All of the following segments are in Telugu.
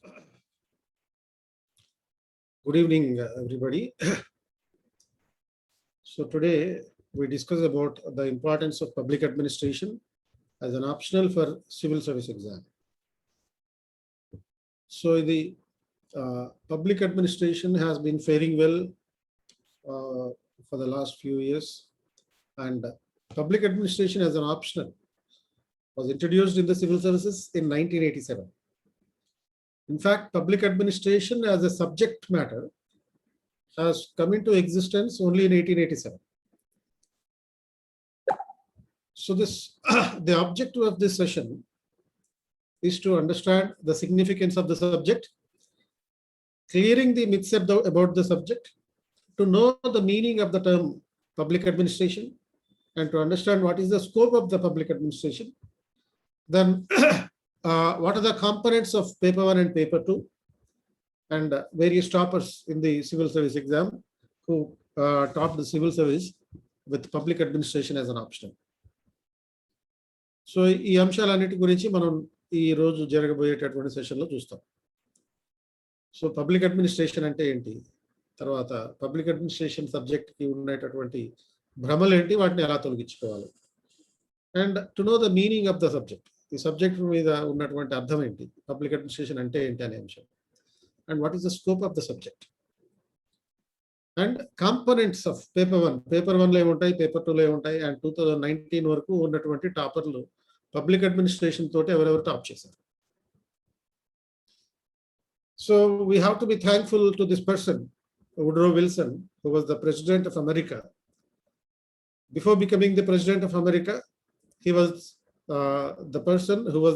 Good evening, everybody. So today we discuss about the importance of public administration as an optional for civil service exam. So the public administration has been faring well for the last few years, and public administration as an optional was introduced in the civil services in 1987. In fact, public administration as a subject matter has come into existence only in 1887. So this the objective of this session is to understand the significance of the subject, clearing the myths about the subject, to know the meaning of the term public administration, and to understand what is the scope of the public administration. Then what are the components of paper 1 and paper 2, and various toppers in the civil service exam who topped the civil service with public administration as an option. So ఈ అంశాలన్నిటి గురించి మనం ఈ రోజు జరగబోయేటటువంటి సెషన్లో చూస్తాం. సో పబ్లిక్ అడ్మినిస్ట్రేషన్ అంటే ఏంటి, తర్వాత పబ్లిక్ అడ్మినిస్ట్రేషన్ సబ్జెక్ట్కి ఉండేటటువంటి భ్రమలు ఏంటి, వాటిని ఎలా తొలగించుకోవాలి, and to know the meaning of the subject, ఈ సబ్జెక్ట్ మీద ఉన్నటువంటి అర్థం ఏంటి, పబ్లిక్ అడ్మినిస్ట్రేషన్ అంటే ఏంటి అనే అంశం, and what is the scope of the subject, and components of paper 1. Paper 1లో ఏముంటాయి, పేపర్ 2లో ఏముంటాయి, అండ్ 2019 వరకు ఉన్నటువంటి టాపర్లు పబ్లిక్ అడ్మినిస్ట్రేషన్ తోటి ఎవరెవరు టాప్ చేశారు. So we have to be thankful to this person, Woodrow Wilson, who was the president of America. Before becoming the president of America, he was the person who was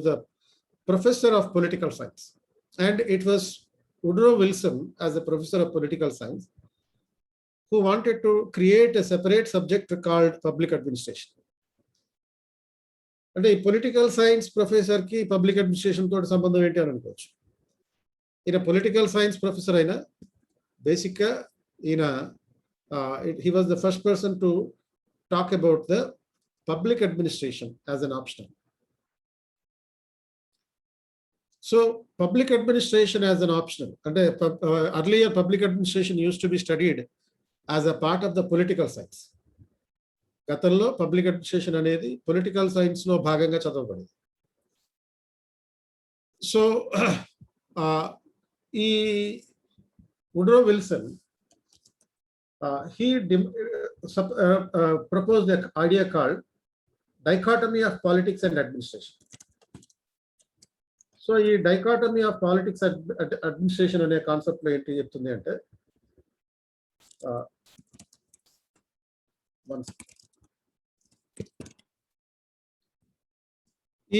the professor of political science, and it was Woodrow Wilson as a professor of political science who wanted to create a separate subject called public administration. అంటే ఈ పొలిటికల్ సైన్స్ ప్రొఫెసర్కి పబ్లిక్ అడ్మినిస్ట్రేషన్ తోటి సంబంధం ఏంటి అని అనుకోవచ్చు. ఈయన పొలిటికల్ సైన్స్ ప్రొఫెసర్ అయినా బేసిక్గా ఈయన he was the first person to talk about the public administration as an option. So public administration as an optional, and earlier public administration used to be studied as a part of the political science. గతంలో పబ్లిక్ అడ్మినిస్ట్రేషన్ అనేది పొలిటికల్ సైన్స్లో భాగంగా చదవబడింది. సో ఈ Woodrow Wilson he proposed an idea called dichotomy of politics and administration. So ఈ డైకాటమీ ఆఫ్ పాలిటిక్స్ అడ్మినిస్ట్రేషన్ అనే కాన్సెప్ట్లో ఏంటి చెప్తుంది అంటే,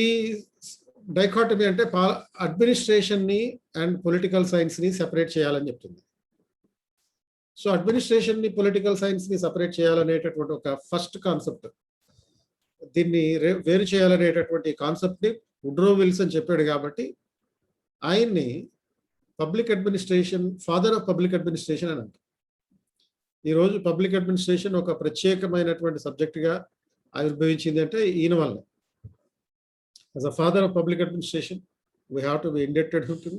ఈ డైకాటమీ అంటే అడ్మినిస్ట్రేషన్ని అండ్ పొలిటికల్ సైన్స్ని సెపరేట్ చేయాలని చెప్తుంది. సో అడ్మినిస్ట్రేషన్ని పొలిటికల్ సైన్స్ని సెపరేట్ చేయాలనేటటువంటి ఒక ఫస్ట్ కాన్సెప్ట్, దీన్ని వేరు చేయాలనేటటువంటి కాన్సెప్ట్ని వుడ్రో విల్సన్ చెప్పాడు. కాబట్టి ఆయన్ని public administration father of public administration అని అంటారు. ఈరోజు పబ్లిక్ అడ్మినిస్ట్రేషన్ ఒక ప్రత్యేకమైనటువంటి సబ్జెక్టుగా ఆవిర్భవించింది అంటే ఈయన వల్ల. As a father of public administration, we have to be indebted to him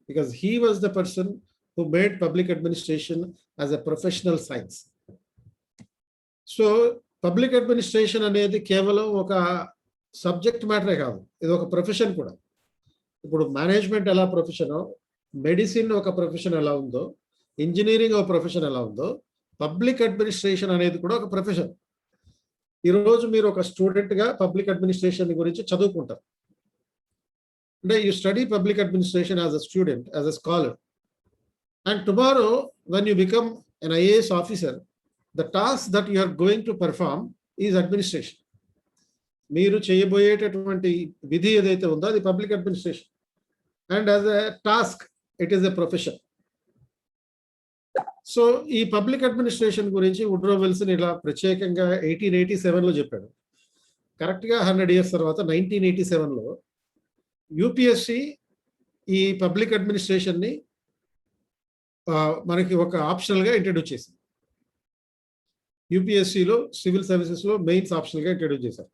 because he was the person who made public administration as a professional science. So public administration అనేది కేవలం ఒక సబ్జెక్ట్ మ్యాటరే కాదు, ఇది ఒక ప్రొఫెషన్ కూడా. ఇప్పుడు మేనేజ్మెంట్ ఎలా ప్రొఫెషనో, మెడిసిన్ ఒక ప్రొఫెషన్ ఎలా ఉందో, ఇంజనీరింగ్ ఒక ప్రొఫెషన్ ఎలా ఉందో, పబ్లిక్ అడ్మినిస్ట్రేషన్ అనేది కూడా ఒక ప్రొఫెషన్. ఈరోజు మీరు ఒక స్టూడెంట్గా పబ్లిక్ అడ్మినిస్ట్రేషన్ గురించి చదువుకుంటారు. అంటే you study public administration as a student, as a scholar, and tomorrow when you become an IAS officer, the task that you are going to perform is administration. మీరు చేయబోయేటటువంటి విధి ఏదైతే ఉందో అది public administration, and as a task it is a profession. So ఈ పబ్లిక్ అడ్మినిస్ట్రేషన్ గురించి వుడ్రో విల్సన్ ఇలా ప్రత్యేకంగా 1887లో చెప్పాడు. కరెక్ట్గా 100 years తర్వాత 1987లో యూపీఎస్సి ఈ పబ్లిక్ అడ్మినిస్ట్రేషన్ని మనకి ఒక ఆప్షనల్గా ఇంట్రడ్యూస్ చేసింది. యూపీఎస్సిలో సివిల్ సర్వీసెస్లో మెయిన్స్ ఆప్షనల్గా ఇంట్రడ్యూస్ చేశారు.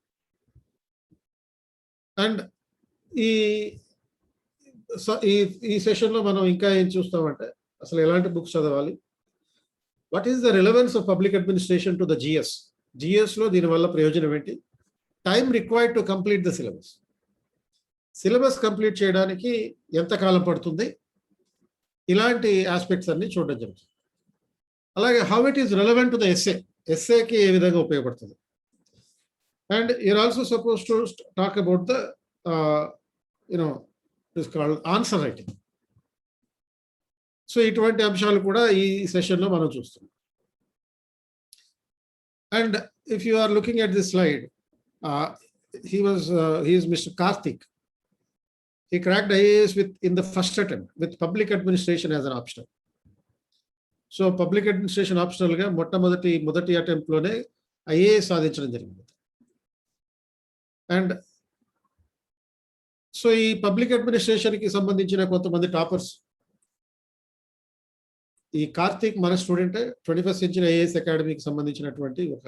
అండ్ ఈ సో ఈ సెషన్లో మనం ఇంకా ఏం చూస్తామంటే అసలు ఎలాంటి బుక్స్ చదవాలి, what is the relevance of public administration to the జిఎస్లో దీనివల్ల ప్రయోజనం ఏంటి, time required to complete the syllabus complete చేయడానికి ఎంత కాలం పడుతుంది, ఇలాంటి ఆస్పెక్ట్స్ అన్ని చూడడం జరుగుతుంది. అలాగే how it is relevant to the ఎస్ఏకి ఏ విధంగా ఉపయోగపడుతుంది. And you're also supposed to talk about the it is called answer writing. So ఇటువంటి అంశాలు కూడా ఈ సెషన్లో మనం చూస్తున్నాం. And if you are looking at this slide, he is Mr. Karthik. He cracked IAS in the first attempt with public administration as an optional. So public administration optional గా మొదటి అటెంప్ట్ లోనే IAS సాధించడం జరిగింది. అండ్ సో ఈ పబ్లిక్ అడ్మినిస్ట్రేషన్ కి సంబంధించిన కొంతమంది టాపర్స్, ఈ కార్తీక్ మన స్టూడెంట్, 21st సెంచరీ IAS అకాడమీకి సంబంధించినటువంటి ఒక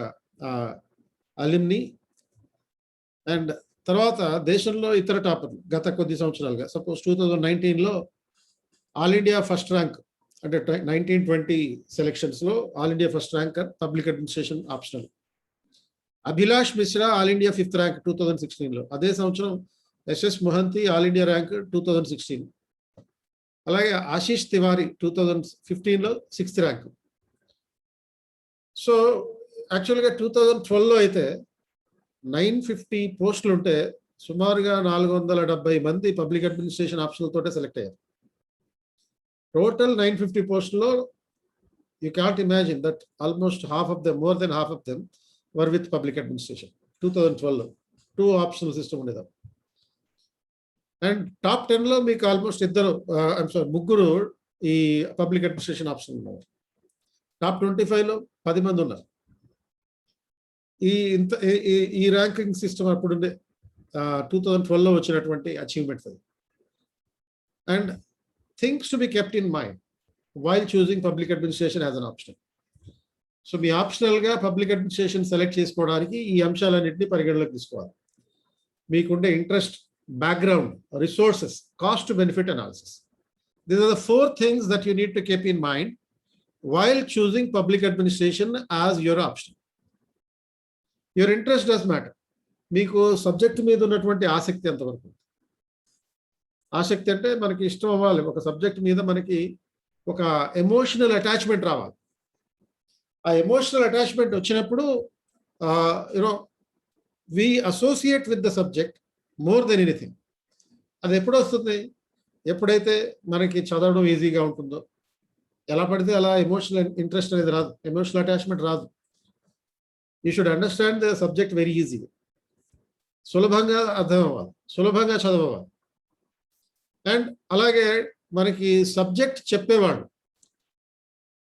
అలిమ్ని. అండ్ తర్వాత దేశంలో ఇతర టాపర్లు గత కొద్ది సంవత్సరాలుగా, సపోజ్ 2019లో ఆల్ ఇండియా ఫస్ట్ ర్యాంక్, అంటే 1920 సెలక్షన్స్లో all India first ranker public administration optional. Abhilash Mishra all India 5th rank 2016లో. అదే సంవత్సరం SS Mohanty all India rank 2016. అలాగే ఆశీష్ తివారీ 2015లో 6th ర్యాంక్. సో యాక్చువల్గా 2012లో అయితే 950 పోస్టులు ఉంటే సుమారుగా 470 మంది పబ్లిక్ అడ్మినిస్ట్రేషన్ ఆప్షనల్ తోటే సెలెక్ట్ అయ్యారు. టోటల్ 950 పోస్టుల్లో you can't imagine that almost more than half of them were with public administration. 2012లో 2 ఆప్షనల్ సిస్టమ్ ఉండేది. అండ్ టాప్ 10లో మీకు ఆల్మోస్ట్ ముగ్గురు ఈ పబ్లిక్ అడ్మినిస్ట్రేషన్ ఆప్షన్ ఉన్నారు. టాప్ 25లో 10 మంది ఉన్నారు. ఈ ర్యాంకింగ్ సిస్టమ్ అప్పుడుండే 2012లో వచ్చినటువంటి అచీవ్మెంట్స్ అది. And things to be kept in mind while choosing public administration as an option. So మీ ఆప్షనల్గా పబ్లిక్ అడ్మినిస్ట్రేషన్ సెలెక్ట్ చేసుకోవడానికి ఈ అంశాలన్నింటినీ పరిగణలోకి తీసుకోవాలి. మీకుండే interest, background, resources, cost to benefit analysis. These are the 4 things that you need to keep in mind while choosing public administration as your option. Your interest does matter. మీకు సబ్జెక్ట్ మీద ఉన్నటువంటి ఆసక్తి ఎంతవరకు. ఆసక్తి అంటే మనకి ఇష్టం అవ్వాలి, ఒక సబ్జెక్ట్ మీద మనకి ఒక ఎమోషనల్ అటాచ్మెంట్ రావాలి. ఆ ఎమోషనల్ అటాచ్మెంట్ వచ్చినప్పుడు we associate with the subject more than anything. అది ఎప్పుడు వస్తుంది, ఎప్పుడైతే మనకి చదవడం ఈజీగా ఉంటుందో. ఎలా పడితే అలా ఎమోషనల్ ఇంట్రెస్ట్ అనేది రాదు, ఎమోషనల్ అటాచ్మెంట్ రాదు. You should understand the subject very ఈజీగా. సులభంగా అర్థం అవ్వాలి, సులభంగా చదవాలి. అండ్ అలాగే మనకి సబ్జెక్ట్ చెప్పేవాడు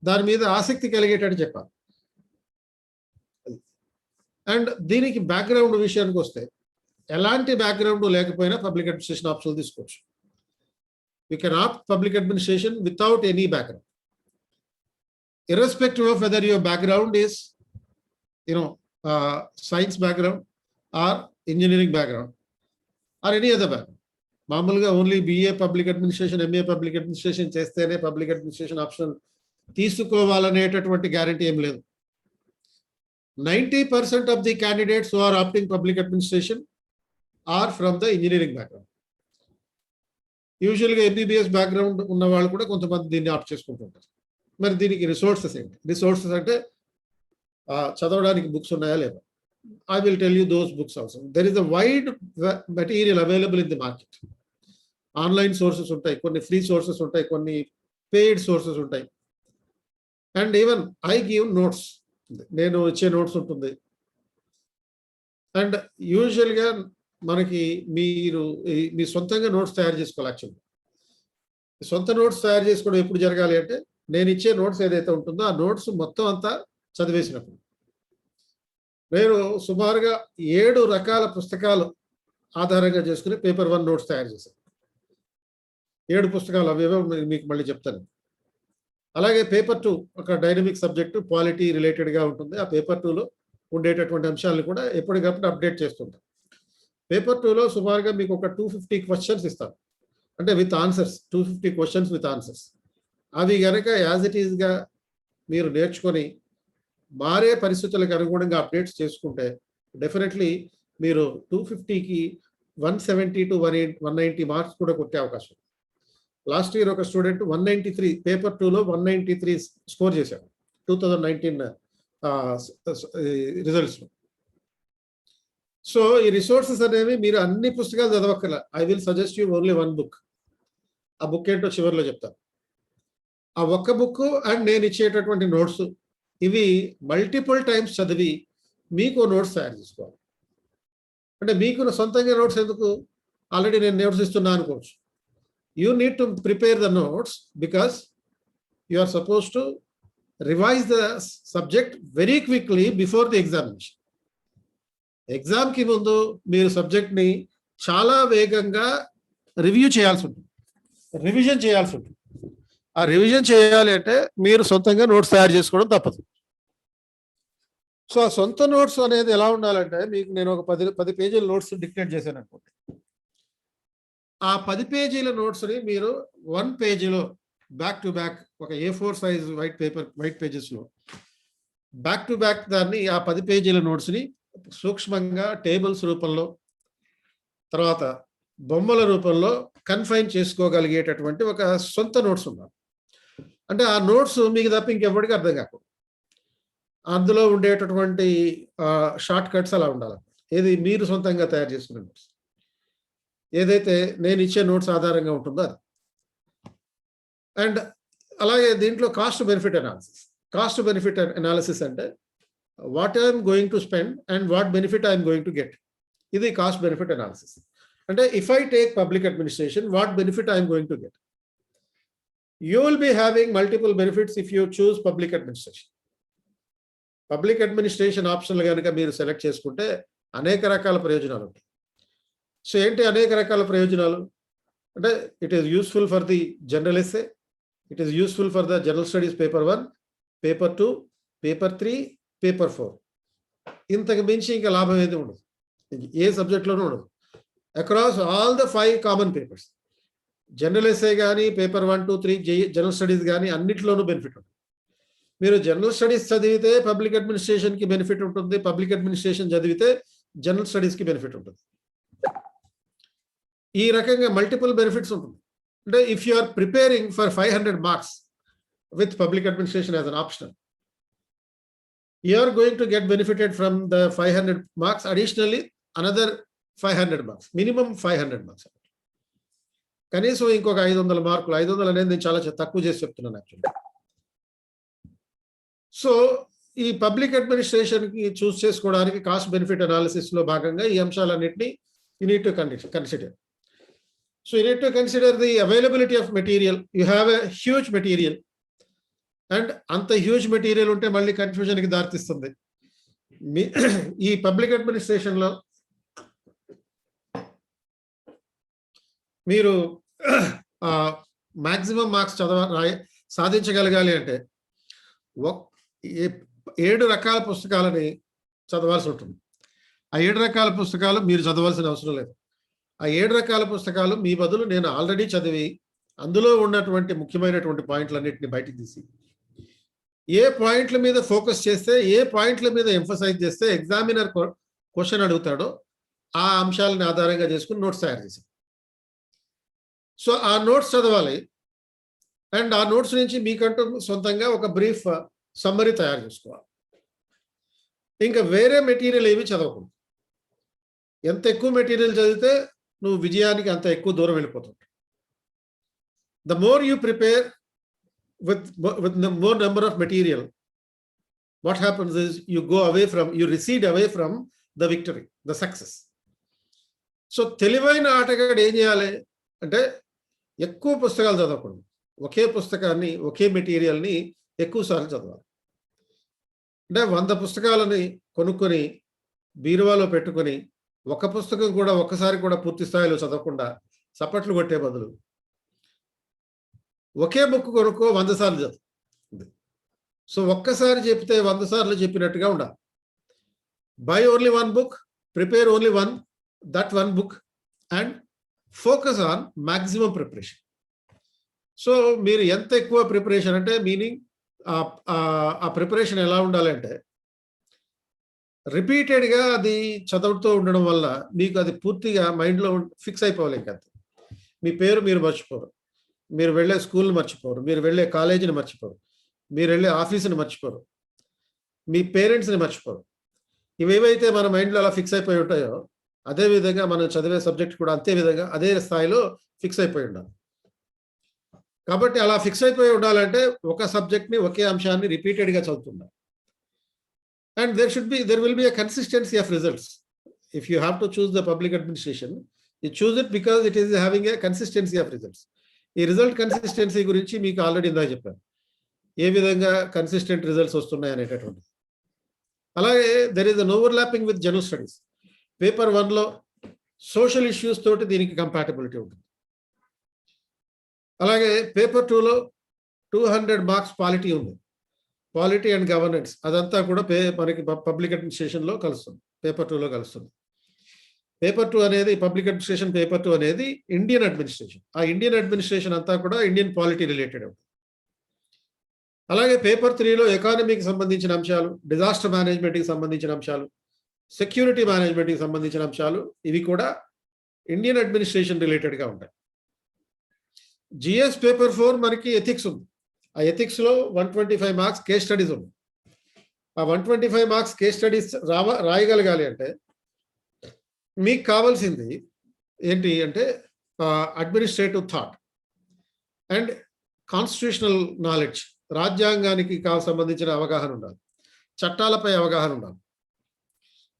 దాని మీద ఆసక్తి కలిగేటట్టు చెప్పాలి. అండ్ దీనికి బ్యాక్గ్రౌండ్ విషయానికి వస్తే, ఎలాంటి బ్యాక్గ్రౌండ్ లేకపోయినా పబ్లిక్ అడ్మినిస్ట్రేషన్ ఆప్షన్ తీసుకోవచ్చు. You can opt public administration without any background, irrespective of whether your background is science background or engineering background or any other background. మామూలుగా only BA public administration, MA public administration చేస్తేనే పబ్లిక్ అడ్మినిస్ట్రేషన్ ఆప్షన్ తీసుకోవాలనేటటువంటి గ్యారంటీ ఏం లేదు. 90% of the candidates who are opting public administration are from the engineering background. యూజువల్గా MBBS బ్యాక్గ్రౌండ్ ఉన్న వాళ్ళు కూడా కొంతమంది దీన్ని ఆప్ట్ చేసుకుంటుంటారు. మరి దీనికి రిసోర్సెస్ ఏంటి? రిసోర్సెస్ అంటే చదవడానికి బుక్స్ ఉన్నాయా లేదా? I will tell you those books also. There is a wide material available in the market. Online sources ఉంటాయి, కొన్ని ఫ్రీ సోర్సెస్ ఉంటాయి, కొన్ని పెయిడ్ సోర్సెస్ ఉంటాయి. And even I give notes, నేను ఇచ్చే నోట్స్ ఉంటుంది. అండ్ యూజువల్గా మనకి మీరు మీ సొంతంగా నోట్స్ తయారు చేసుకోవాలి. యాక్చువల్గా సొంత నోట్స్ తయారు చేసుకోవడం ఎప్పుడు జరగాలి అంటే, నేను ఇచ్చే నోట్స్ ఏదైతే ఉంటుందో ఆ నోట్స్ మొత్తం అంతా చదివేసినప్పుడు. నేను సుమారుగా 7 రకాల పుస్తకాలు ఆధారంగా చేసుకుని పేపర్ 1 నోట్స్ తయారు చేశాను. 7 పుస్తకాలు, అవేవో మీకు మళ్ళీ చెప్తాను. అలాగే పేపర్ 2 ఒక డైనమిక్ సబ్జెక్టు, పాలిటీ రిలేటెడ్గా ఉంటుంది. ఆ పేపర్ 2లో ఉండేటటువంటి అంశాలను కూడా ఎప్పటికప్పుడు అప్డేట్ చేస్తుంటాను. పేపర్ 2లో సుమారుగా మీకు ఒక 250 క్వశ్చన్స్ ఇస్తాను. అంటే with answers, 250 questions with answers. అవి కనుక యాజ్ ఇట్ ఈస్గా మీరు నేర్చుకొని మారే పరిస్థితులకు అనుగుణంగా అప్డేట్స్ చేసుకుంటే డెఫినెట్లీ మీరు 250కి 170 to 190 మార్క్స్ కూడా కొట్టే అవకాశం. లాస్ట్ ఇయర్ ఒక స్టూడెంట్ 193 పేపర్ 2లో 193 స్కోర్ చేశాడు 2019 రిజల్ట్స్లో. సో ఈ రిసోర్సెస్ అనేవి మీరు అన్ని పుస్తకాలు చదవక్కర్లా. I will suggest you only one book. ఆ బుక్ ఏంటో చివరిలో చెప్తాను. ఆ ఒక్క బుక్ అండ్ నేను ఇచ్చేటటువంటి నోట్స్ ఇవి మల్టిపుల్ టైమ్స్ చదివి మీకు నోట్స్ తయారు చేసుకోవాలి. అంటే మీకు సొంతంగా నోట్స్ ఎందుకు, ఆల్రెడీ నేను నోట్స్ ఇస్తున్నా అనుకోవచ్చు. You need to prepare the notes because you are suppose to revise the subject very quickly before the examination. ఎగ్జామ్కి ముందు మీరు సబ్జెక్ట్ని చాలా వేగంగా రివ్యూ చేయాల్సి ఉంటుంది, రివిజన్ చేయాల్సి ఉంటుంది. ఆ రివిజన్ చేయాలి అంటే మీరు సొంతంగా నోట్స్ తయారు చేసుకోవడం తప్పదు. సో ఆ సొంత నోట్స్ అనేది ఎలా ఉండాలంటే, మీకు నేను ఒక 10 పేజీల నోట్స్ డిక్టేట్ చేశాను అనుకోండి. ఆ 10 పేజీల నోట్స్ని మీరు 1 పేజీలో బ్యాక్ టు బ్యాక్ ఒక A4 సైజ్ వైట్ పేజెస్లో బ్యాక్ టు బ్యాక్ దాన్ని ఆ 10 పేజీల నోట్స్ని సూక్ష్మంగా టేబుల్స్ రూపంలో, తర్వాత బొమ్మల రూపంలో కన్ఫైన్ చేసుకోగలిగేటటువంటి ఒక సొంత నోట్స్ ఉండాలి. అంటే ఆ నోట్స్ మీకు తప్ప ఇంకెవరికి అర్థం కాకూడదు. అందులో ఉండేటటువంటి షార్ట్ కట్స్ అలా ఉండాలి. ఏది మీరు సొంతంగా తయారు చేసుకునే నోట్స్, ఏదైతే నేను ఇచ్చే నోట్స్ ఆధారంగా ఉంటుందో అది. అండ్ అలాగే దీంట్లో కాస్ట్ బెనిఫిట్ అనాలిసిస్ అంటే what I'm going to spend and what benefit I'm going to get. ఇది కాస్ట్ బెనిఫిట్ అనాలిసిస్. అంటే if I take public administration, what benefit I'm going to get. You will be having multiple benefits if you choose public administration. Public administration ఆప్షన్లు కనుక మీరు సెలెక్ట్ చేసుకుంటే అనేక రకాల ప్రయోజనాలు ఉంటాయి. సో ఏంటి అనేక రకాల ప్రయోజనాలు అంటే, it is useful for the general essay, it is useful for the general studies paper 1, paper 2, paper 3, paper 4. ఇంతకు మించి ఇంకా లాభం ఏది ఉండదు, ఏ సబ్జెక్ట్లోనూ ఉండదు. Across all the 5 common papers, general essay కానీ, పేపర్ 1, 2, 3, జనరల్ స్టడీస్ కానీ అన్నిట్లోనూ బెనిఫిట్ ఉంటుంది. మీరు జనరల్ స్టడీస్ చదివితే పబ్లిక్ అడ్మినిస్ట్రేషన్కి బెనిఫిట్ ఉంటుంది, పబ్లిక్ అడ్మినిస్ట్రేషన్ చదివితే జనరల్ స్టడీస్కి బెనిఫిట్ ఉంటుంది. ఈ రకంగా మల్టిపుల్ బెనిఫిట్స్ ఉంటుంది. అంటే if you are preparing for 500 marks with public administration as an optional, you are going to get benefited from the 500 marks, additionally another 500 marks, minimum 500 marks. కనీసం ఇంకొక 500 మార్కులు. 500 అనేది నేను చాలా తక్కువ చేసి చెప్తున్నాను యాక్చువల్లీ. సో ఈ పబ్లిక్ అడ్మినిస్ట్రేషన్కి చూస్ చేసుకోవడానికి కాస్ట్ బెనిఫిట్ అనాలిసిస్లో భాగంగా ఈ అంశాలన్నింటినీ you need to consider. So you need to consider the availability of material. You have a huge material and అంత హ్యూజ్ మెటీరియల్ ఉంటే మళ్ళీ కన్ఫ్యూజన్కి దారితీస్తుంది. ఈ పబ్లిక్ అడ్మినిస్ట్రేషన్లో మీరు మ్యాక్సిమం మార్క్స్ సాధించగలగాలి అంటే 7 రకాల పుస్తకాలని చదవాల్సి ఉంటుంది. ఆ 7 రకాల పుస్తకాలు మీరు చదవాల్సిన అవసరం లేదు. ఆ 7 రకాల పుస్తకాలు మీ బదులు నేను ఆల్రెడీ చదివి అందులో ఉన్నటువంటి ముఖ్యమైనటువంటి పాయింట్లన్నింటినీ బయటికి తీసి, ఏ పాయింట్ల మీద ఫోకస్ చేస్తే, ఏ పాయింట్ల మీద ఎంఫసైజ్ చేస్తే ఎగ్జామినర్ క్వశ్చన్ అడుగుతాడో ఆ అంశాలను ఆధారంగా చేసుకుని నోట్స్ తయారు చేశాను. సో ఆ నోట్స్ చదవాలి అండ్ ఆ నోట్స్ నుంచి మీకంటూ సొంతంగా ఒక బ్రీఫ్ సమ్మరీ తయారు చేసుకోవాలి. ఇంకా వేరే మెటీరియల్ ఏమి చదవకూడదు. ఎంత ఎక్కువ మెటీరియల్ చదివితే నువ్వు విజయానికి అంత ఎక్కువ దూరం వెళ్ళిపోతుంటావు. The more you prepare with the more number of material, what happens is you recede away from the victory, the success. So తెలివైన ఆటగాడు ఏం చేయాలి అంటే ఎక్కువ పుస్తకాలు చదవకూడదు. ఒకే పుస్తకాన్ని, ఒకే మెటీరియల్ని ఎక్కువసార్లు చదవాలి. అంటే 100 పుస్తకాలని కొనుక్కొని బీరువాలో పెట్టుకొని ఒక పుస్తకం కూడా ఒక్కసారి కూడా పూర్తి స్థాయిలో చదవకుండా చప్పట్లు కొట్టే బదులు ఒకే బుక్ కొనుక్కో 100 సార్లు చదువు. సో ఒక్కసారి చెప్తే 100 సార్లు చెప్పినట్టుగా ఉండాలి. By only 1 book, prepare only that one book and focus on maximum preparation. So మీరు ఎంత ఎక్కువ ప్రిపరేషన్ అంటే మీనింగ్ ఆ ప్రిపరేషన్ ఎలా ఉండాలంటే రిపీటెడ్గా అది చదువుతూ ఉండడం వల్ల మీకు అది పూర్తిగా మైండ్లో ఫిక్స్ అయిపోవాలి. ఇంకా మీ పేరు మీరు మర్చిపోరు, మీరు వెళ్ళే స్కూల్ని మర్చిపోరు, మీరు వెళ్ళే కాలేజీని మర్చిపోరు, మీరు వెళ్ళే ఆఫీసుని మర్చిపోరు, మీ పేరెంట్స్ని మర్చిపోరు. ఇవేవైతే మన మైండ్లో అలా ఫిక్స్ అయిపోయి ఉంటాయో అదే విధంగా మనం చదివే సబ్జెక్ట్ కూడా అంతే విధంగా అదే స్థాయిలో ఫిక్స్ అయిపోయి ఉండాలి. కాబట్టి అలా ఫిక్స్ అయిపోయి ఉండాలంటే ఒక సబ్జెక్ట్ని ఒకే అంశాన్ని రిపీటెడ్గా చదువుతున్నారు. And there will be a consistency of results. If you have to choose the public administration, you choose it because it is having a consistency of results. ఈ రిజల్ట్ కన్సిస్టెన్సీ గురించి మీకు ఆల్రెడీ ఇందాక చెప్పాను, ఏ విధంగా కన్సిస్టెంట్ రిజల్ట్స్ వస్తున్నాయి అనేటటువంటిది. అలాగే there is an overlapping with general studies. Paper 1లో సోషల్ ఇష్యూస్ తోటి దీనికి కంపాటబిలిటీ ఉంటుంది. అలాగే పేపర్ 2లో 200 మార్క్స్ పాలిటీ ఉంది, పాలిటీ అండ్ గవర్నెన్స్. అదంతా కూడా మనకి పబ్లిక్ అడ్మినిస్ట్రేషన్లో కలుస్తుంది, పేపర్ 2లో కలుస్తుంది. పేపర్ 2 అనేది పబ్లిక్ అడ్మినిస్ట్రేషన్, పేపర్ 2 అనేది ఇండియన్ అడ్మినిస్ట్రేషన్. ఆ ఇండియన్ అడ్మినిస్ట్రేషన్ అంతా కూడా ఇండియన్ పాలిటీ రిలేటెడ్ ఉంటుంది. అలాగే పేపర్ 3లో ఎకానమీకి సంబంధించిన అంశాలు, డిజాస్టర్ మేనేజ్మెంట్కి సంబంధించిన అంశాలు, సెక్యూరిటీ మేనేజ్మెంట్కి సంబంధించిన అంశాలు, ఇవి కూడా ఇండియన్ అడ్మినిస్ట్రేషన్ రిలేటెడ్గా ఉంటాయి. జిఎస్ పేపర్ 4 మనకి ఎథిక్స్ ఉంది. ఆ ఎథిక్స్లో 125 మార్క్స్ కేస్ స్టడీస్ ఉంది. ఆ 125 మార్క్స్ కేస్ స్టడీస్ రాయగలగాలి అంటే మీకు కావాల్సింది ఏంటి అంటే administrative thought and constitutional knowledge. రాజ్యాంగానికి సంబంధించిన అవగాహన ఉండాలి, చట్టాలపై అవగాహన ఉండాలి.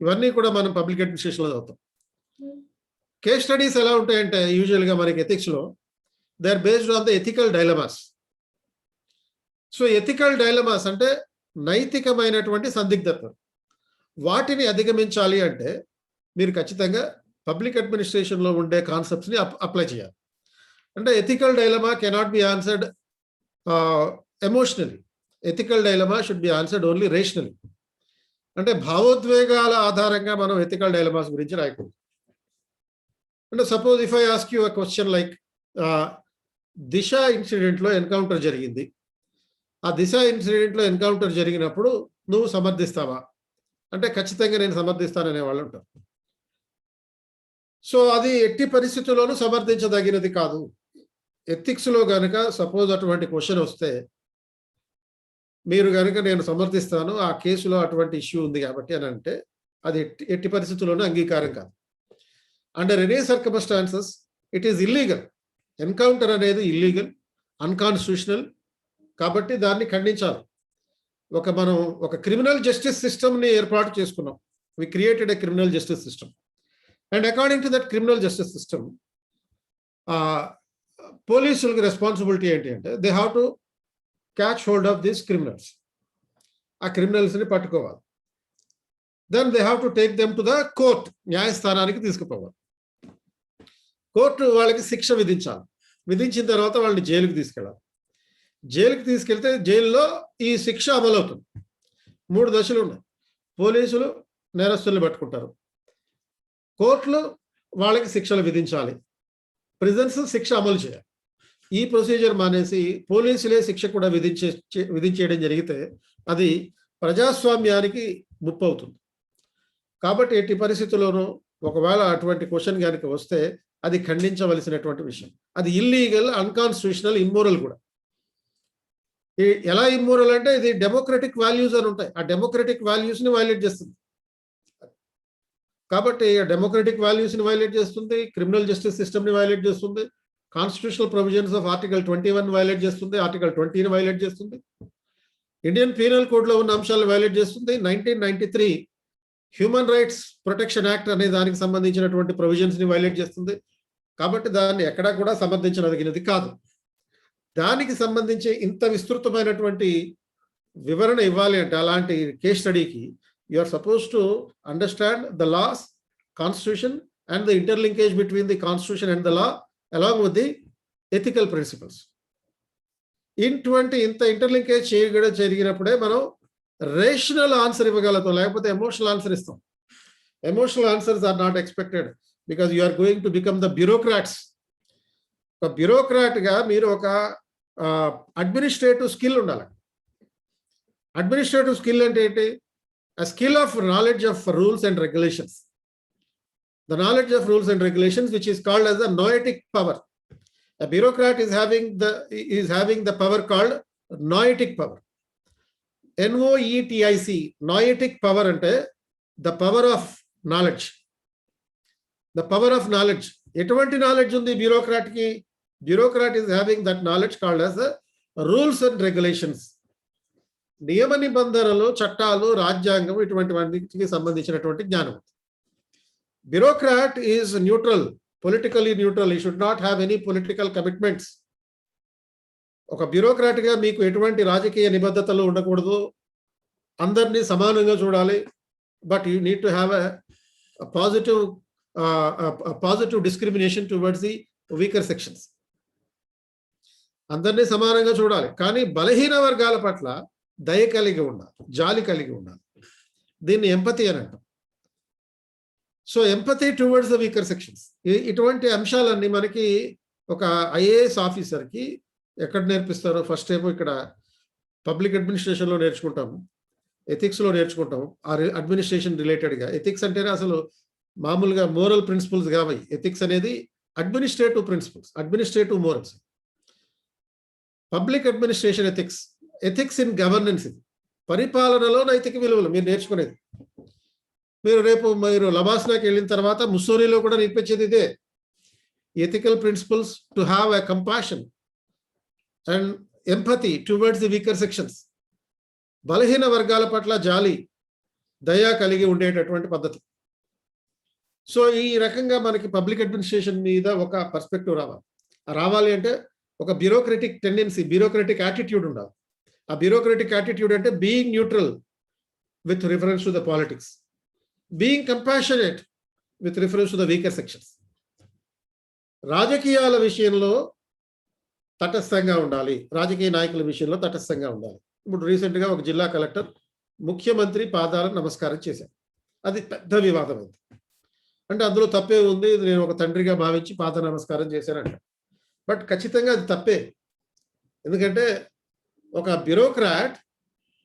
ఇవన్నీ కూడా మనం పబ్లిక్ అడ్మినిస్ట్రేషన్లో చదువుతాం. కేస్ స్టడీస్ ఎలా ఉంటాయంటే యూజువల్గా మనకి ఎథిక్స్లో they are based on the ethical dilemmas. So ethical dilemmas అంటే నైతికమైనటువంటి సందిగ్ధత. వాటిని అధిగమించాలి అంటే మీరు ఖచ్చితంగా పబ్లిక్ అడ్మినిస్ట్రేషన్లో ఉండే కాన్సెప్ట్స్ని అప్లై చేయాలి. అంటే ethical dilemma cannot be answered emotionally. Ethical dilemma should be answered only rationally. అంటే భావోద్వేగాల ఆధారంగా మనం ఎథికల్ డైలమాస్ గురించి రాయకూడదు. అంటే suppose if I ask you a question like Disha ఇన్సిడెంట్లో ఎన్కౌంటర్ జరిగింది, ఆ దిశ ఇన్సిడెంట్లో ఎన్కౌంటర్ జరిగినప్పుడు నువ్వు సమర్థిస్తావా అంటే ఖచ్చితంగా నేను సమర్థిస్తాననే వాళ్ళు ఉంటారు. సో అది ఎట్టి పరిస్థితుల్లోనూ సమర్థించదగినది కాదు. ఎథిక్స్లో కనుక సపోజ్ అటువంటి క్వశ్చన్ వస్తే మీరు కనుక నేను సమర్థిస్తాను, ఆ కేసులో అటువంటి ఇష్యూ ఉంది కాబట్టి అని అంటే అది ఎట్టి పరిస్థితుల్లోనూ అంగీకారం కాదు. Under any circumstances it is illegal. Encounter అనేది ఇల్లీగల్, అన్కాన్స్టిట్యూషనల్. కాబట్టి దాన్ని ఖండించాలి. మనం ఒక క్రిమినల్ జస్టిస్ సిస్టమ్ని ఏర్పాటు చేసుకున్నాం. We created a criminal justice system and according to that criminal justice system పోలీసులకు రెస్పాన్సిబిలిటీ ఏంటి అంటే they have to catch hold of these criminals. ఆ క్రిమినల్స్ని పట్టుకోవాలి. Then they have to take them to the court, న్యాయస్థానానికి తీసుకుపోవాలి. కోర్టు వాళ్ళకి శిక్ష విధించాలి. విధించిన తర్వాత వాళ్ళని జైలుకి తీసుకెళ్ళాలి. జైలుకి తీసుకెళ్తే జైల్లో ఈ శిక్ష అమలవుతుంది. 3 దశలు ఉన్నాయి. పోలీసులు నేరస్తుల్ని పట్టుకుంటారు, కోర్టులు వాళ్ళకి శిక్షలు విధించాలి, ప్రిజన్స్ శిక్ష అమలు చేయాలి. ఈ ప్రొసీజర్ మానేసి పోలీసులే శిక్ష కూడా విధించేయడం జరిగితే అది ప్రజాస్వామ్యానికి ముప్పు అవుతుంది. కాబట్టి ఎట్టి పరిస్థితుల్లోనూ ఒకవేళ అటువంటి క్వశ్చన్ కనుక వస్తే అది ఖండించవలసినటువంటి విషయం. అది ఇల్లీగల్, అన్కాన్స్టిట్యూషనల్, ఇమ్మోరల్ కూడా. ఎలా ఇమ్మోరల్ అంటే ఇది డెమోక్రటిక్ వాల్యూస్ అని ఉంటాయి, ఆ డెమోక్రటిక్ వాల్యూస్ని వైలేట్ చేస్తుంది. కాబట్టి డెమోక్రటిక్ వాల్యూస్ని వైలేట్ చేస్తుంది, క్రిమినల్ జస్టిస్ సిస్టమ్ని వైలేట్ చేస్తుంది, constitutional provisions of article 21 violate చేస్తుంది, ఆర్టికల్ 20ని వైలేట్ చేస్తుంది, ఇండియన్ పీనల్ కోడ్లో ఉన్న అంశాలను వైలేట్ చేస్తుంది, 1993 హ్యూమన్ రైట్స్ ప్రొటెక్షన్ యాక్ట్ అనే దానికి సంబంధించినటువంటి ప్రొవిజన్స్ని వైలేట్ చేస్తుంది. కాబట్టి దాన్ని ఎక్కడా కూడా సమర్థించదగినది కాదు. దానికి సంబంధించి ఇంత విస్తృతమైనటువంటి వివరణ ఇవ్వాలి అంటే అలాంటి కేస్ స్టడీకి you are suppose to understand the laws, constitution and the interlinkage between the constitution and the law along with the ethical principles. ఇంత ఇంటర్లింకేజ్ జరిగినప్పుడే మనం రేషనల్ ఆన్సర్ ఇవ్వగలుగుతాం, లేకపోతే ఎమోషనల్ ఆన్సర్ ఇస్తాం. Emotional answers are not expected. Because you are going to become the bureaucrats. ఒక బ్యూరోక్రాట్గా మీరు ఒక అడ్మినిస్ట్రేటివ్ స్కిల్ ఉండాలి. అడ్మినిస్ట్రేటివ్ స్కిల్ అంటే ఏంటి? A skill of knowledge of rules and regulations. The knowledge of rules and regulations, which is called as a noetic power. A bureaucrat is having the power called noetic power. NOETIC, noetic power ante the power of knowledge. The power of knowledge. Etuvanti knowledge undi bureaucrat ki? Bureaucrat is having that knowledge called as the rules and regulations. నియమ నిబంధనలు, చట్టాలు, రాజ్యాంగం ఇటువంటి వాటికి సంబంధించినటువంటి జ్ఞానం. Bureaucrat is neutral, politically neutral. He should not have any political commitments. ఒక బ్యూరోక్రాట్గా మీకు ఎటువంటి రాజకీయ నిబద్ధతలు ఉండకూడదు. అందరినీ సమానంగా చూడాలి. But you need to have a positive discrimination towards the weaker sections. అందరినీ సమానంగా చూడాలి, కానీ బలహీన వర్గాల పట్ల దయ కలిగి ఉండాలి, జాలి కలిగి ఉండాలి. దీన్ని ఎంపతి అని అంటాం. So empathy towards the weaker sections. ఇటువంటి అంశాలన్నీ మనకి ఒక ఐఏఎస్ ఆఫీసర్కి ఎక్కడ నేర్పిస్తారో? ఫస్ట్ ఏమో ఇక్కడ పబ్లిక్ అడ్మినిస్ట్రేషన్లో నేర్చుకుంటాము, ఎథిక్స్లో నేర్చుకుంటాము. అడ్మినిస్ట్రేషన్ రిలేటెడ్గా ఎథిక్స్ అంటేనే అసలు మామూలుగా మోరల్ ప్రిన్సిపల్స్ కావాలి. ఎథిక్స్ అనేది administrative principles, administrative morals. Public administration ethics, ethics in governance, ఇది పరిపాలనలో నైతిక విలువలు మీరు నేర్చుకునేది. మీరు లబాస్నాకి వెళ్ళిన తర్వాత ముస్సోరీలో కూడా నేర్పించేది ఇదే. Ethical principles to have a compassion and empathy towards the weaker sections. బలహీన వర్గాల పట్ల జాలి, దయ కలిగి ఉండేటటువంటి పద్ధతి. సో ఈ రకంగా మనకి పబ్లిక్ అడ్మినిస్ట్రేషన్ మీద ఒక పర్స్పెక్టివ్ రావాలి అంటే ఒక బ్యూరోక్రటిక్ టెండెన్సీ, బ్యూరోక్రటిక్ యాటిట్యూడ్ ఉండాలి. ఆ బ్యూరోక్రటిక్ యాటిట్యూడ్ అంటే being neutral with reference to the politics, being compassionate with reference to the weaker sections. రాజకీయాల విషయంలో తటస్థంగా ఉండాలి, రాజకీయ నాయకుల విషయంలో తటస్థంగా ఉండాలి. ఇప్పుడు రీసెంట్గా ఒక జిల్లా కలెక్టర్ ముఖ్యమంత్రి పాదాలను నమస్కారం చేశారు. అది పెద్ద వివాదం అయింది. అంటే అందులో తప్పే ఉంది, నేను ఒక తండ్రిగా భావించి పాద నమస్కారం చేశానంట. బట్ ఖచ్చితంగా అది తప్పే. ఎందుకంటే ఒక బ్యూరోక్రాట్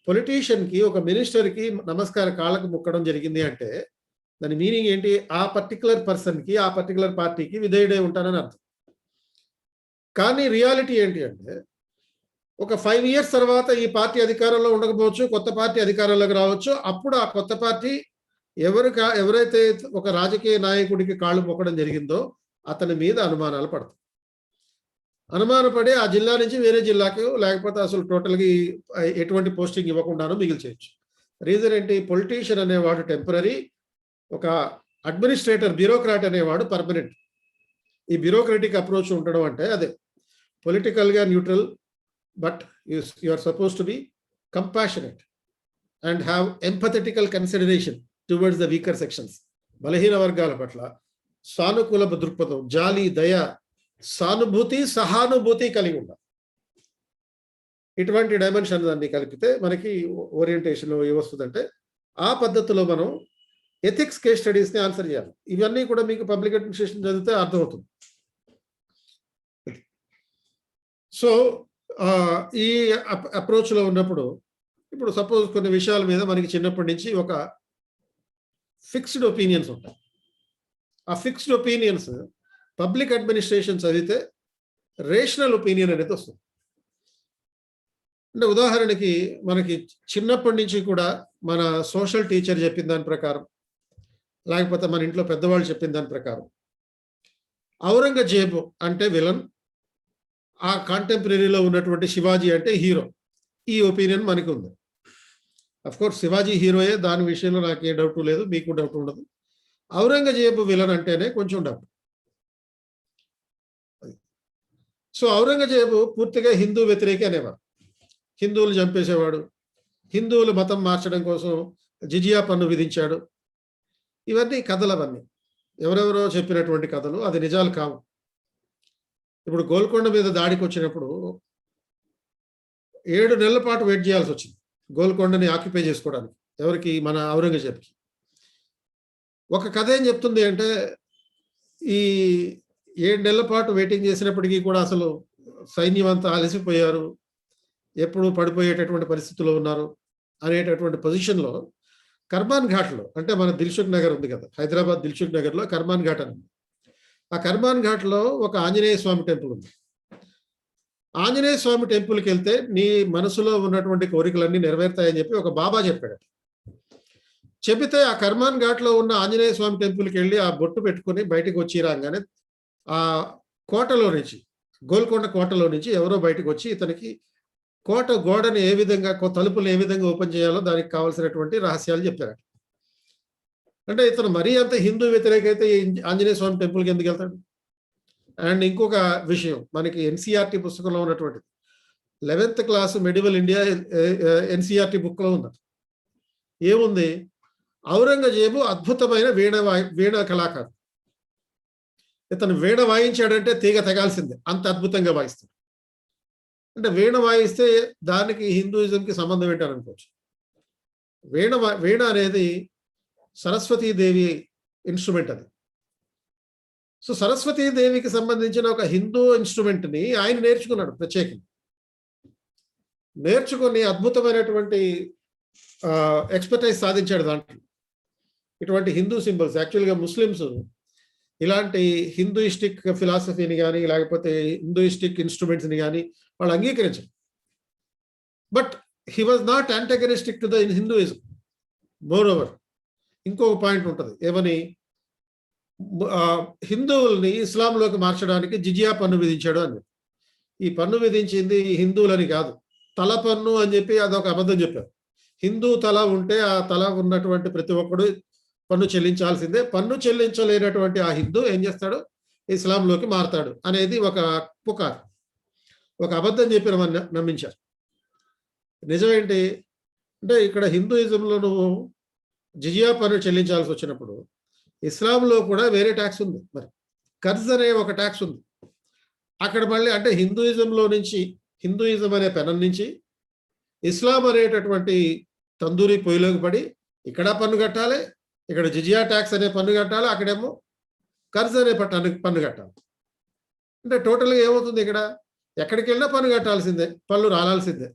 పొలిటీషియన్కి, ఒక మినిస్టర్కి కాళ్ళకు ముక్కడం జరిగింది అంటే దాని మీనింగ్ ఏంటి? ఆ పర్టికులర్ పర్సన్కి, ఆ పర్టికులర్ పార్టీకి విధేయుడే ఉంటానని అర్థం. కానీ రియాలిటీ ఏంటి అంటే ఒక 5 years తర్వాత ఈ పార్టీ అధికారంలో ఉండకపోవచ్చు, కొత్త పార్టీ అధికారంలోకి రావచ్చు. అప్పుడు ఆ కొత్త పార్టీ ఎవరైతే ఒక రాజకీయ నాయకుడికి కాళ్ళు మొక్కడం జరిగిందో అతని మీద అనుమానాలు పడతాయి. అనుమానపడి ఆ జిల్లా నుంచి వేరే జిల్లాకు, లేకపోతే అసలు టోటల్గా ఎటువంటి పోస్టింగ్ ఇవ్వకుండానో మిగిల్చేయచ్చు. రీజన్ ఏంటి? పొలిటీషియన్ అనేవాడు టెంపరీ, ఒక అడ్మినిస్ట్రేటర్ బ్యూరోక్రాట్ అనేవాడు పర్మనెంట్. ఈ బ్యూరోక్రటిక్ అప్రోచ్ ఉండడం అంటే అదే పొలిటికల్గా neutral, but you are suppose to be compassionate and have empathetical consideration towards the weaker sections. బలహీన వర్గాల పట్ల సానుకూల దృక్పథం, జాలి, దయ, సానుభూతి, సహానుభూతి కలిగి ఉండాలి. ఇటువంటి డైమెన్షన్ అన్ని కలిపితే మనకి ఓరియంటేషన్ ఏమొస్తుందంటే ఆ పద్ధతిలో మనం ఎథిక్స్ కేస్ స్టడీస్ని ఆన్సర్ చేయాలి. ఇవన్నీ కూడా మీకు పబ్లిక్ అడ్మినిస్ట్రేషన్ చదివితే అర్థమవుతుంది. సో ఈ అప్రోచ్లో ఉన్నప్పుడు ఇప్పుడు సపోజ్ కొన్ని విషయాల మీద మనకి చిన్నప్పటి నుంచి ఒక ఫిక్స్డ్ ఒపీనియన్స్ ఉంటాయి. ఆ ఫిక్స్డ్ ఒపీనియన్స్ పబ్లిక్ అడ్మినిస్ట్రేషన్ చదివితే రేషనల్ ఒపీనియన్ అనేది వస్తుంది. అంటే ఉదాహరణకి మనకి చిన్నప్పటి నుంచి కూడా మన సోషల్ టీచర్ చెప్పిన దాని ప్రకారం, లేకపోతే మన ఇంట్లో పెద్దవాళ్ళు చెప్పిన దాని ప్రకారం ఔరంగజేబు అంటే విలన్, ఆ కాంటెంపరీలో ఉన్నటువంటి శివాజీ అంటే హీరో. ఈ ఒపీనియన్ మనకి ఉంది. అఫ్కోర్స్ శివాజీ హీరోయే, దాని విషయంలో నాకు ఏ డౌట్ లేదు, మీకు డౌట్ ఉండదు. ఔరంగజేబు విలన్ అంటేనే కొంచెం డౌట్. సో ఔరంగజేబు పూర్తిగా హిందూ వ్యతిరేకి అనేవాడు. హిందువులు చంపేసేవాడు, హిందువులు మతం మార్చడం కోసం జిజియా పన్ను విధించాడు. ఇవన్నీ కథలు, అవన్నీ ఎవరెవరో చెప్పినటువంటి కథలు, అది నిజాలు కావు. ఇప్పుడు గోల్కొండ మీద దాడికి వచ్చినప్పుడు 7 నెలల పాటు వెయిట్ చేయాల్సి వచ్చింది గోల్కొండని ఆక్యుపై చేసుకోవడానికి. ఎవరికి? మన ఔరంగజేబ్కి. ఒక కథ ఏం చెప్తుంది అంటే ఈ 7 నెలల పాటు వెయిటింగ్ చేసినప్పటికీ కూడా అసలు సైన్యం అంతా అలసిపోయారు, ఎప్పుడు పడిపోయేటటువంటి పరిస్థితుల్లో ఉన్నారు అనేటటువంటి పొజిషన్లో కర్మాన్ ఘాట్లో, అంటే మన దిల్సుఖ్ నగర్ ఉంది కదా, హైదరాబాద్ దిల్సుఖ్ నగర్లో కర్మాన్ ఘాట్ అని ఉంది. ఆ కర్మాన్ ఘాట్లో ఒక ఆంజనేయ స్వామి టెంపుల్ ఉంది. ఆంజనేయ స్వామి టెంపుల్కి వెళ్తే నీ మనసులో ఉన్నటువంటి కోరికలన్నీ నెరవేరుతాయని చెప్పి ఒక బాబా చెప్పాడు. చెబితే ఆ కర్మాన్ ఘాట్లో ఉన్న ఆంజనేయ స్వామి టెంపుల్కి వెళ్ళి ఆ బొట్టు పెట్టుకుని బయటకు వచ్చి రాగానే ఆ కోటలో నుంచి, గోల్కొండ కోటలో నుంచి ఎవరో బయటకు వచ్చి ఇతనికి కోట గోడని ఏ విధంగా, తలుపులు ఏ విధంగా ఓపెన్ చేయాలో దానికి కావాల్సినటువంటి రహస్యాలు చెప్పారు. అంటే ఇతను మరీ అంత హిందూ వ్యతిరేక అయితే ఆంజనేయ స్వామి టెంపుల్కి ఎందుకు వెళ్తాడు? అండ్ ఇంకొక విషయం, మనకి ఎన్సీఆర్టీ పుస్తకంలో ఉన్నటువంటిది 11th class medieval India NCERT బుక్లో ఉంది. ఏముంది? ఔరంగజేబు అద్భుతమైన వీణ కళాకారు. ఇతను వీణ వాయించాడంటే తీగ తెగాల్సిందే, అంత అద్భుతంగా వాయిస్తాడు. అంటే వీణ వాయిస్తే దానికి హిందూయిజంకి సంబంధం ఏంటని అనుకోవచ్చు. వీణ అనేది సరస్వతీదేవి ఇన్స్ట్రుమెంట్ అది. సో సరస్వతీదేవికి సంబంధించిన ఒక హిందూ ఇన్స్ట్రుమెంట్ని ఆయన నేర్చుకున్నాడు ప్రత్యేకంగా. నేర్చుకుని అద్భుతమైనటువంటి ఎక్స్పర్టైజ్ సాధించాడు దాంట్లో. ఇటువంటి హిందూ సింబల్స్, యాక్చువల్గా ముస్లిమ్స్ ఇలాంటి హిందూయిస్టిక్ ఫిలాసఫీని కానీ లేకపోతే హిందూయిస్టిక్ ఇన్స్ట్రుమెంట్స్ని కానీ వాళ్ళు అంగీకరించారు. But he was not antagonistic to the Hinduism. Moreover ఇంకొక పాయింట్ ఉంటుంది, ఏమని? హిందువుల్ని ఇస్లాంలోకి మార్చడానికి జిజియా పన్ను విధించాడు అని. ఈ పన్ను విధించింది హిందువులని కాదు, తల పన్ను అని చెప్పి అదొక అబద్ధం చెప్పారు. హిందూ తల ఉంటే ఆ తల ఉన్నటువంటి ప్రతి ఒక్కడు పన్ను చెల్లించాల్సిందే. పన్ను చెల్లించలేనటువంటి ఆ హిందూ ఏం చేస్తాడు? ఇస్లాంలోకి మారతాడు అనేది ఒక పుకార్, ఒక అబద్ధం చెప్పిన నమ్మించారు. నిజమేంటి అంటే, ఇక్కడ హిందూయిజంలో నువ్వు జిజియా పన్ను చెల్లించాల్సి వచ్చినప్పుడు ఇస్లాంలో కూడా వేరే ట్యాక్స్ ఉంది. మరి కర్జ్ అనే ఒక ట్యాక్స్ ఉంది అక్కడ. మళ్ళీ అంటే హిందూయిజంలో నుంచి, హిందూయిజం అనే పెనం నుంచి ఇస్లాం అనేటటువంటి తందూరి పొయ్యిలోకి పడి ఇక్కడ పన్ను కట్టాలి, ఇక్కడ జిజియా ట్యాక్స్ అనే పన్ను కట్టాలి, అక్కడేమో కర్జ్ అనే పన్ను కట్టాలి. అంటే టోటల్గా ఏమవుతుంది? ఇక్కడ ఎక్కడికి వెళ్ళినా పన్ను కట్టాల్సిందే, పన్ను రాలాల్సిందే.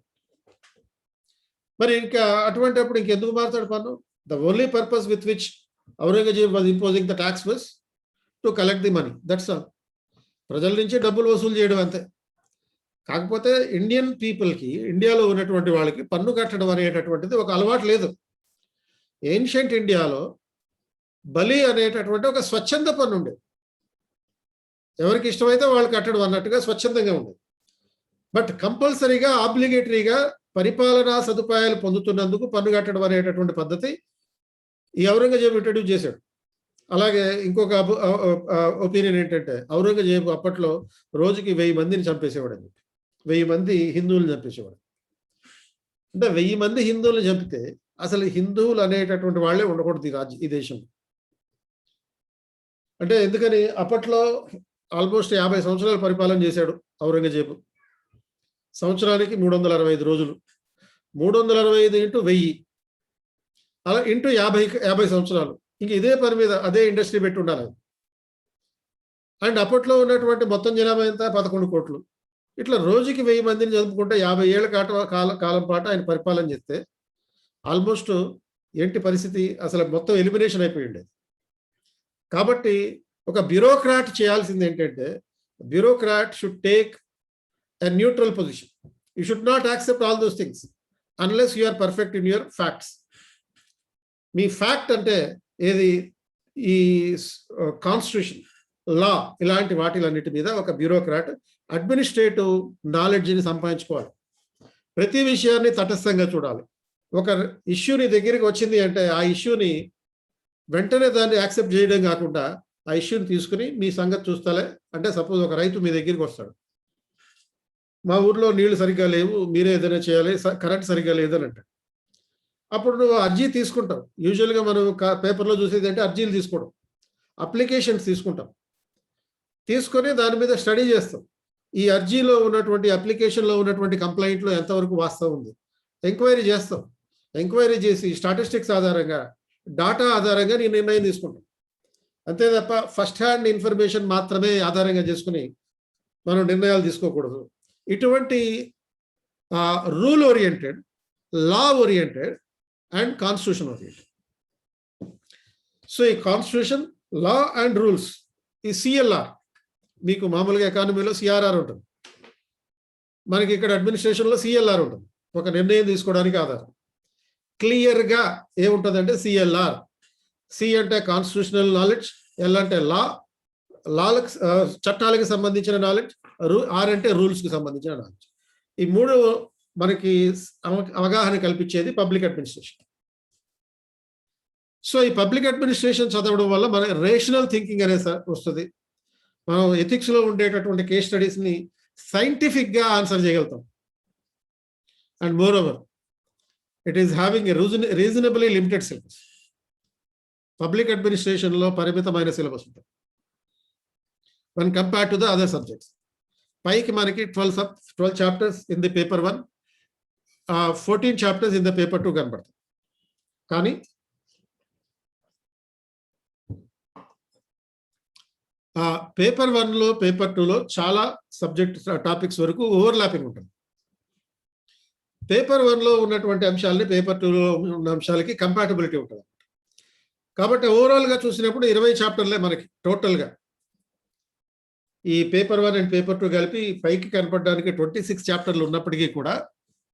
మరి ఇంకా అటువంటిప్పుడు ఇంకెందుకు మారుతాడు పన్ను? The only purpose with which Aurangzeb was imposing the tax was to collect the money, that's all. ప్రజల నుంచి డబ్బులు వసూలు చేయడం అంతే. కాకపోతే ఇండియన్ పీపుల్కి, ఇండియాలో ఉన్నటువంటి వాళ్ళకి పన్ను కట్టడం అనేటటువంటిది ఒక అలవాటు లేదు. ఏన్షియంట్ ఇండియాలో బలి అనేటటువంటి ఒక స్వచ్ఛంద పన్ను ఉండేది. ఎవరికి ఇష్టమైతే వాళ్ళు కట్టడం అన్నట్టుగా స్వచ్ఛందంగా ఉండేది. బట్ కంపల్సరీగా, ఆబ్లిగేటరీగా పరిపాలనా సదుపాయాలు పొందుతున్నందుకు పన్ను కట్టడం అనేటటువంటి పద్ధతి ఈ ఔరంగజేబు ఇంట్రడ్యూస్ చేశాడు. అలాగే ఇంకొక ఒపీనియన్ ఏంటంటే, ఔరంగజేబు అప్పట్లో రోజుకి 1000 మందిని చంపేసేవాడు అని చెప్పి, 1000 మంది హిందువులు చంపేసేవాడు. అంటే 1000 మంది హిందువులు చంపితే అసలు హిందువులు అనేటటువంటి వాళ్ళే ఉండకూడదు ఈ దేశంలో. అంటే ఎందుకని? అప్పట్లో ఆల్మోస్ట్ 50 సంవత్సరాలు పరిపాలన చేశాడు ఔరంగజేబు. సంవత్సరానికి 365 రోజులు, 365 ఇంటూ 1000, అలా ఇంటూ 50 సంవత్సరాలు. ఇంక ఇదే పని మీద అదే ఇండస్ట్రీ పెట్టి ఉండాలి. అండ్ అప్పట్లో ఉన్నటువంటి మొత్తం జనాభా ఎంత? 11 కోట్లు. ఇట్లా రోజుకి 1000 మందిని చదువుకుంటే 50 ఏళ్ల కాలం పాటు ఆయన పరిపాలన చేస్తే ఆల్మోస్ట్ ఏంటి పరిస్థితి? అసలు మొత్తం ఎలిమినేషన్ అయిపోయి ఉండేది. కాబట్టి ఒక బ్యూరోక్రాట్ చేయాల్సింది ఏంటంటే, bureaucrat should take a neutral position. You should not accept all those things unless you are perfect in your facts. మీ ఫ్యాక్ట్ అంటే ఏది? ఈ కాన్స్టిట్యూషన్, లా, ఇలాంటి వాటిలన్నిటి మీద ఒక బ్యూరోక్రాట్ అడ్మినిస్ట్రేటివ్ నాలెడ్జ్ని సంపాదించుకోవాలి. ప్రతి విషయాన్ని తటస్థంగా చూడాలి. ఒక ఇష్యూని దగ్గరికి వచ్చింది అంటే ఆ ఇష్యూని వెంటనే దాన్ని యాక్సెప్ట్ చేయడం కాకుండా ఆ ఇష్యూని తీసుకుని మీ సంగతి చూస్తాలే అంటే, సపోజ్ ఒక రైతు మీ దగ్గరికి వస్తాడు, మా ఊర్లో నీళ్లు సరిగ్గా లేవు, మీరే ఏదైనా చేయాలి, కరెంట్ సరిగ్గా లేదని అంటాడు. అప్పుడు నువ్వు అర్జీ తీసుకుంటావు. యూజువల్గా మనం పేపర్లో చూసేది అంటే అర్జీలు తీసుకోవడం, అప్లికేషన్స్ తీసుకుంటాం. తీసుకొని దాని మీద స్టడీ చేస్తాం. ఈ అర్జీలో ఉన్నటువంటి, అప్లికేషన్లో ఉన్నటువంటి కంప్లైంట్లో ఎంతవరకు వాస్తవం ఉంది ఎంక్వైరీ చేస్తాం. ఎంక్వైరీ చేసి స్టాటిస్టిక్స్ ఆధారంగా, డాటా ఆధారంగా నీ నిర్ణయం తీసుకుంటాం. అంతే తప్ప ఫస్ట్ హ్యాండ్ ఇన్ఫర్మేషన్ మాత్రమే ఆధారంగా చేసుకుని మనం నిర్ణయాలు తీసుకోకూడదు. ఇటువంటి rule oriented, law oriented and constitution oriented. So ఈ కాన్స్టిట్యూషన్, లా అండ్ రూల్స్, ఈ సిఎల్ఆర్, మీకు మామూలుగా ఎకానమీలో సిఆర్ఆర్ ఉంటుంది, మనకి ఇక్కడ అడ్మినిస్ట్రేషన్లో సిఎల్ఆర్ ఉంటుంది, ఒక నిర్ణయం తీసుకోవడానికి ఆధారం. క్లియర్గా ఏముంటుందంటే సిఎల్ఆర్. సి అంటే కాన్స్టిట్యూషనల్ నాలెడ్జ్, ఎల్ అంటే లాలకు చట్టాలకు సంబంధించిన నాలెడ్జ్, ఆర్ అంటే రూల్స్కి సంబంధించిన నాలెడ్జ్. ఈ మూడు మనకి అవగాహన కల్పించేది పబ్లిక్ అడ్మినిస్ట్రేషన్. సో ఈ పబ్లిక్ అడ్మినిస్ట్రేషన్ చదవడం వల్ల మన రేషనల్ థింకింగ్ అనేది వస్తుంది. మనం ఎథిక్స్లో ఉండేటటువంటి కేస్ స్టడీస్ని సైంటిఫిక్గా ఆన్సర్ చేయగలుగుతాం. And moreover it is having a reasonably limited syllabus. Public అడ్మినిస్ట్రేషన్లో పరిమితమైన సిలబస్ ఉంటుంది when compared to the other subjects. పైకి మనకి 12 chapters in the paper 1, 14 chapters in the paper 2 కనబడతాయి. కానీ పేపర్ 1లో పేపర్ 2లో చాలా సబ్జెక్ట్ టాపిక్స్ వరకు ఓవర్లాపింగ్ ఉంటుంది. పేపర్ 1లో ఉన్నటువంటి అంశాలని పేపర్ 2లో ఉన్న అంశాలకి కంపాటబిలిటీ ఉంటుంది. కాబట్టి ఓవరాల్గా చూసినప్పుడు 20 చాప్టర్లే మనకి టోటల్గా. ఈ పేపర్ 1 అండ్ పేపర్ 2 కలిపి పైకి కనపడడానికి 26 చాప్టర్లు ఉన్నప్పటికీ కూడా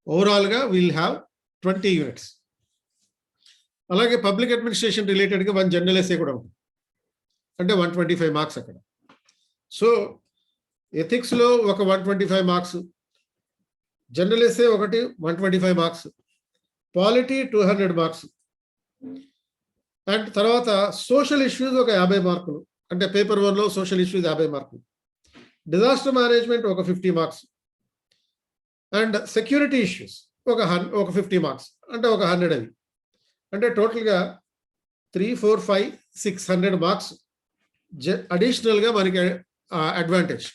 ఓవరాల్గా విల్ హ్యావ్ 20 యూనిట్స్. అలాగే పబ్లిక్ అడ్మినిస్ట్రేషన్ రిలేటెడ్గా 1 జనరల్ ఎస్సే కూడా ఉంటుంది, అంటే 125 మార్క్స్ అక్కడ. సో ఎథిక్స్లో ఒక 125 మార్క్స్, జనరల్ ఎస్సే ఒకటి 125 మార్క్స్, పాలిటీ 200 మార్క్స్, అండ్ తర్వాత సోషల్ ఇష్యూస్ ఒక 50 మార్కులు, అంటే పేపర్ 1లో సోషల్ ఇష్యూస్ 50 మార్కులు, డిజాస్టర్ మేనేజ్మెంట్ ఒక 50 మార్క్స్, అండ్ సెక్యూరిటీ ఇష్యూస్ ఒక 50 మార్క్స్, అంటే ఒక 100. అవి అంటే టోటల్గా 3, 4, 5, 600 మార్క్స్ అడిషనల్గా మనకి అడ్వాంటేజ్.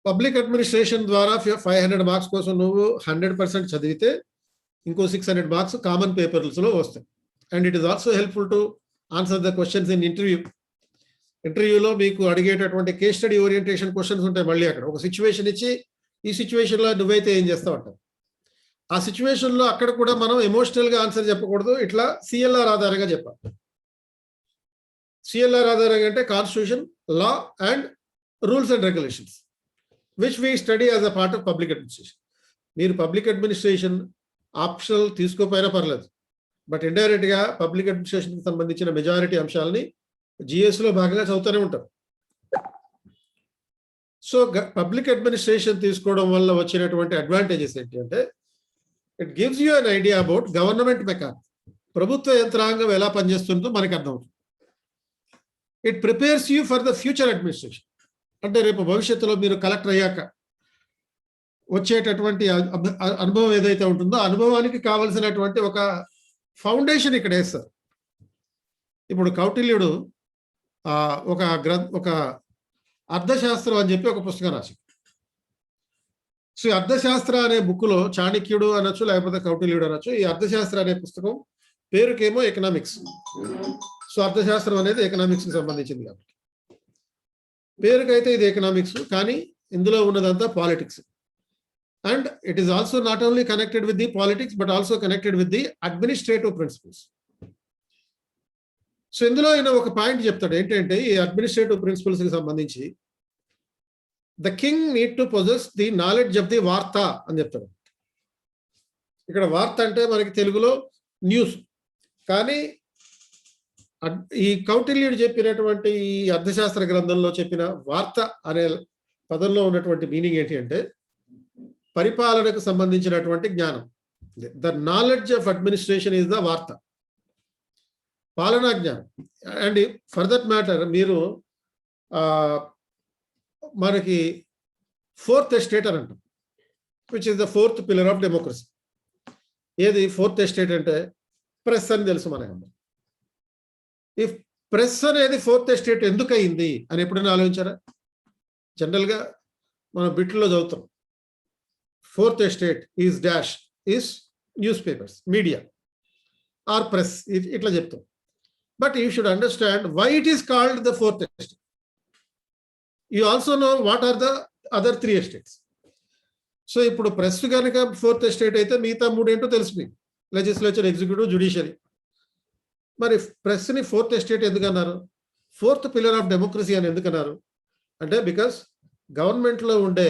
పబ్లిక్ అడ్మినిస్ట్రేషన్ ద్వారా 500 మార్క్స్ కోసం నువ్వు 100% చదివితే ఇంకో 600 మార్క్స్ కామన్ పేపర్స్లో వస్తాయి. And it is also helpful to answer the questions in ఇంటర్వ్యూలో మీకు అడిగేటటువంటి కేస్ స్టడీ ఓరియంటేషన్ క్వశ్చన్స్ ఉంటాయి. మళ్ళీ అక్కడ ఒక సిచ్యువేషన్ ఇచ్చి, ఈ సిచ్యువేషన్లో నువ్వైతే ఏం చేస్తావు అంటావు. ఆ సిచ్యువేషన్లో అక్కడ కూడా మనం ఎమోషనల్గా ఆన్సర్ చెప్పకూడదు, ఇట్లా సిఎల్ఆర్ ఆధారంగా చెప్పాలి. సిఎల్ఆర్ ఆధారంగా అంటే constitution, law and rules and regulations which we study as a part of public administration. మీరు పబ్లిక్ అడ్మినిస్ట్రేషన్ ఆప్షనల్ తీసుకోపోయినా పర్లేదు, బట్ ఇండైరెక్ట్గా పబ్లిక్ అడ్మినిస్ట్రేషన్కి సంబంధించిన మెజారిటీ అంశాలని జిఎస్లో భాగంగా చదువుతూనే ఉంటారు. సో పబ్లిక్ అడ్మినిస్ట్రేషన్ తీసుకోవడం వల్ల వచ్చినటువంటి అడ్వాంటేజెస్ ఏంటి అంటే, it gives you an idea about government mechanism. ప్రభుత్వ యంత్రాంగం ఎలా పనిచేస్తుందో మనకి అర్థమవుతుంది. It prepares you for the future administration. అంటే రేపు భవిష్యత్తులో మీరు కలెక్టర్ అయ్యాక వచ్చేటటువంటి అనుభవం ఏదైతే ఉంటుందో అనుభవానికి కావలసినటువంటి ఒక ఫౌండేషన్ ఇక్కడ వేస్తారు. ఇప్పుడు కౌటిల్యుడు ఒక అర్థశాస్త్రం అని చెప్పి ఒక పుస్తకం రాసి, సో అర్థశాస్త్ర అనే బుక్లో చాణక్యుడు అనొచ్చు, లేకపోతే కౌటిల్యుడు అనొచ్చు. ఈ అర్థశాస్త్ర అనే పుస్తకం పేరుకేమో ఎకనామిక్స్. సో అర్థశాస్త్రం అనేది ఎకనామిక్స్కి సంబంధించింది కాబట్టి పేరుకైతే ఇది ఎకనామిక్స్, కానీ ఇందులో ఉన్నదంతా politics. And it is also not only connected with the politics but also connected with the administrative principles. So ఇందులో ఆయన ఒక పాయింట్ చెప్తాడు ఏంటంటే, ఈ అడ్మినిస్ట్రేటివ్ ప్రిన్సిపల్స్కి సంబంధించి the king need to possess the knowledge of the వార్త అని చెప్తాడు. ఇక్కడ వార్త అంటే మనకి తెలుగులో న్యూస్, కానీ ఈ కౌటిల్యుడు చెప్పినటువంటి ఈ అర్థశాస్త్ర గ్రంథంలో చెప్పిన వార్త అనే పదంలో ఉన్నటువంటి మీనింగ్ ఏంటి అంటే, పరిపాలనకు సంబంధించినటువంటి జ్ఞానం. The knowledge of administration is the వార్త, పాలనా జ్ఞానం. అండ్ ఫర్ దట్ మ్యాటర్ మీరు మనకి 4th ఎస్టేట్ అని అంటాం, which is the 4th pillar of democracy. ఏది 4th ఎస్టేట్ అంటే ప్రెస్ అని తెలుసు మనకు. ఈ ప్రెస్ అనేది 4th ఎస్టేట్ ఎందుకు అయింది అని ఎప్పుడైనా ఆలోచించారా? జనరల్గా మనం బిట్లో చదువుతాం, 4th estate is dash is news papers, media are press, ఇట్లా చెప్తాం. But you should understand why it is called the fourth estate. You also know what are the other three estates. So ఇప్పుడు ప్రెస్ కనుక ఫోర్త్ ఎస్టేట్ అయితే మిగతా మూడేంటో తెలిసిపోయింది, లెజిస్లేచర్, ఎగ్జిక్యూటివ్, జ్యుడిషియరీ. మరి ప్రెస్ని ఫోర్త్ ఎస్టేట్ ఎందుకన్నారు? ఫోర్త్ పిల్లర్ ఆఫ్ డెమోక్రసీ అని ఎందుకన్నారు అంటే బికాస్ గవర్నమెంట్లో ఉండే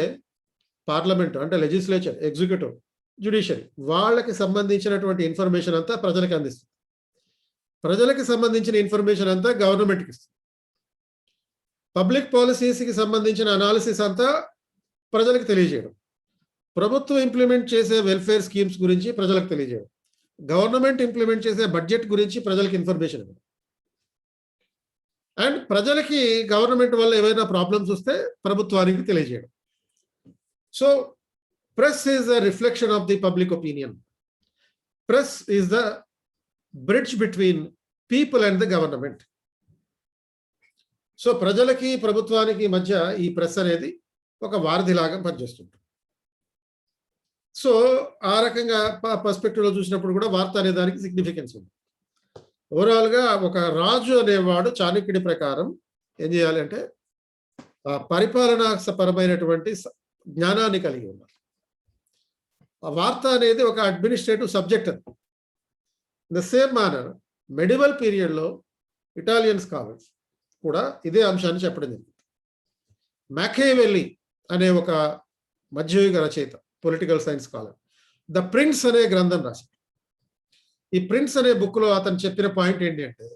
పార్లమెంట్ అంటే లెజిస్లేచర్, ఎగ్జిక్యూటివ్, జ్యుడిషియరీ వాళ్ళకి సంబంధించినటువంటి ఇన్ఫర్మేషన్ అంతా ప్రజలకు అందిస్తుంది. ప్రజలకు సంబంధించిన ఇన్ఫర్మేషన్ అంతా గవర్నమెంట్కి ఇస్తుంది. పబ్లిక్ పాలసీస్కి సంబంధించిన అనాలిసిస్ అంతా ప్రజలకు తెలియజేయడం, ప్రభుత్వం ఇంప్లిమెంట్ చేసే వెల్ఫేర్ స్కీమ్స్ గురించి ప్రజలకు తెలియజేయడం, గవర్నమెంట్ ఇంప్లిమెంట్ చేసే బడ్జెట్ గురించి ప్రజలకు ఇన్ఫర్మేషన్ ఇవ్వడం, అండ్ ప్రజలకి గవర్నమెంట్ వల్ల ఏవైనా ప్రాబ్లమ్స్ వస్తే ప్రభుత్వానికి తెలియజేయడం. So press is a reflection of the public opinion. Press is the bridge between people and the government. So ప్రజలకి ప్రభుత్వానికి మధ్య ఈ ప్రెస్ అనేది ఒక వారధిలాగా పనిచేస్తుంటుంది. సో ఆ రకంగా పర్స్పెక్టివ్లో చూసినప్పుడు కూడా వార్త అనే దానికి సిగ్నిఫికెన్స్ ఉంది. ఓవరాల్గా ఒక రాజు అనేవాడు చాణక్యుడి ప్రకారం ఏం చేయాలి అంటే పరిపాలనాపరమైనటువంటి జ్ఞానాన్ని కలిగి ఉన్నారు. ఆ వార్త అనేది ఒక అడ్మినిస్ట్రేటివ్ సబ్జెక్ట్. అది ద సేమ్ మేనర్ మెడివల్ పీరియడ్లో ఇటాలియన్ స్కాలర్స్ కూడా ఇదే అంశాన్ని చెప్పడం జరిగింది. మ్యాకియావెల్లి అనే ఒక మధ్యయుగ రచయిత, political science scholar, the prince అనే గ్రంథం రాశాడు. ఈ ప్రిన్స్ అనే బుక్లో అతను చెప్పిన పాయింట్ ఏంటి అంటే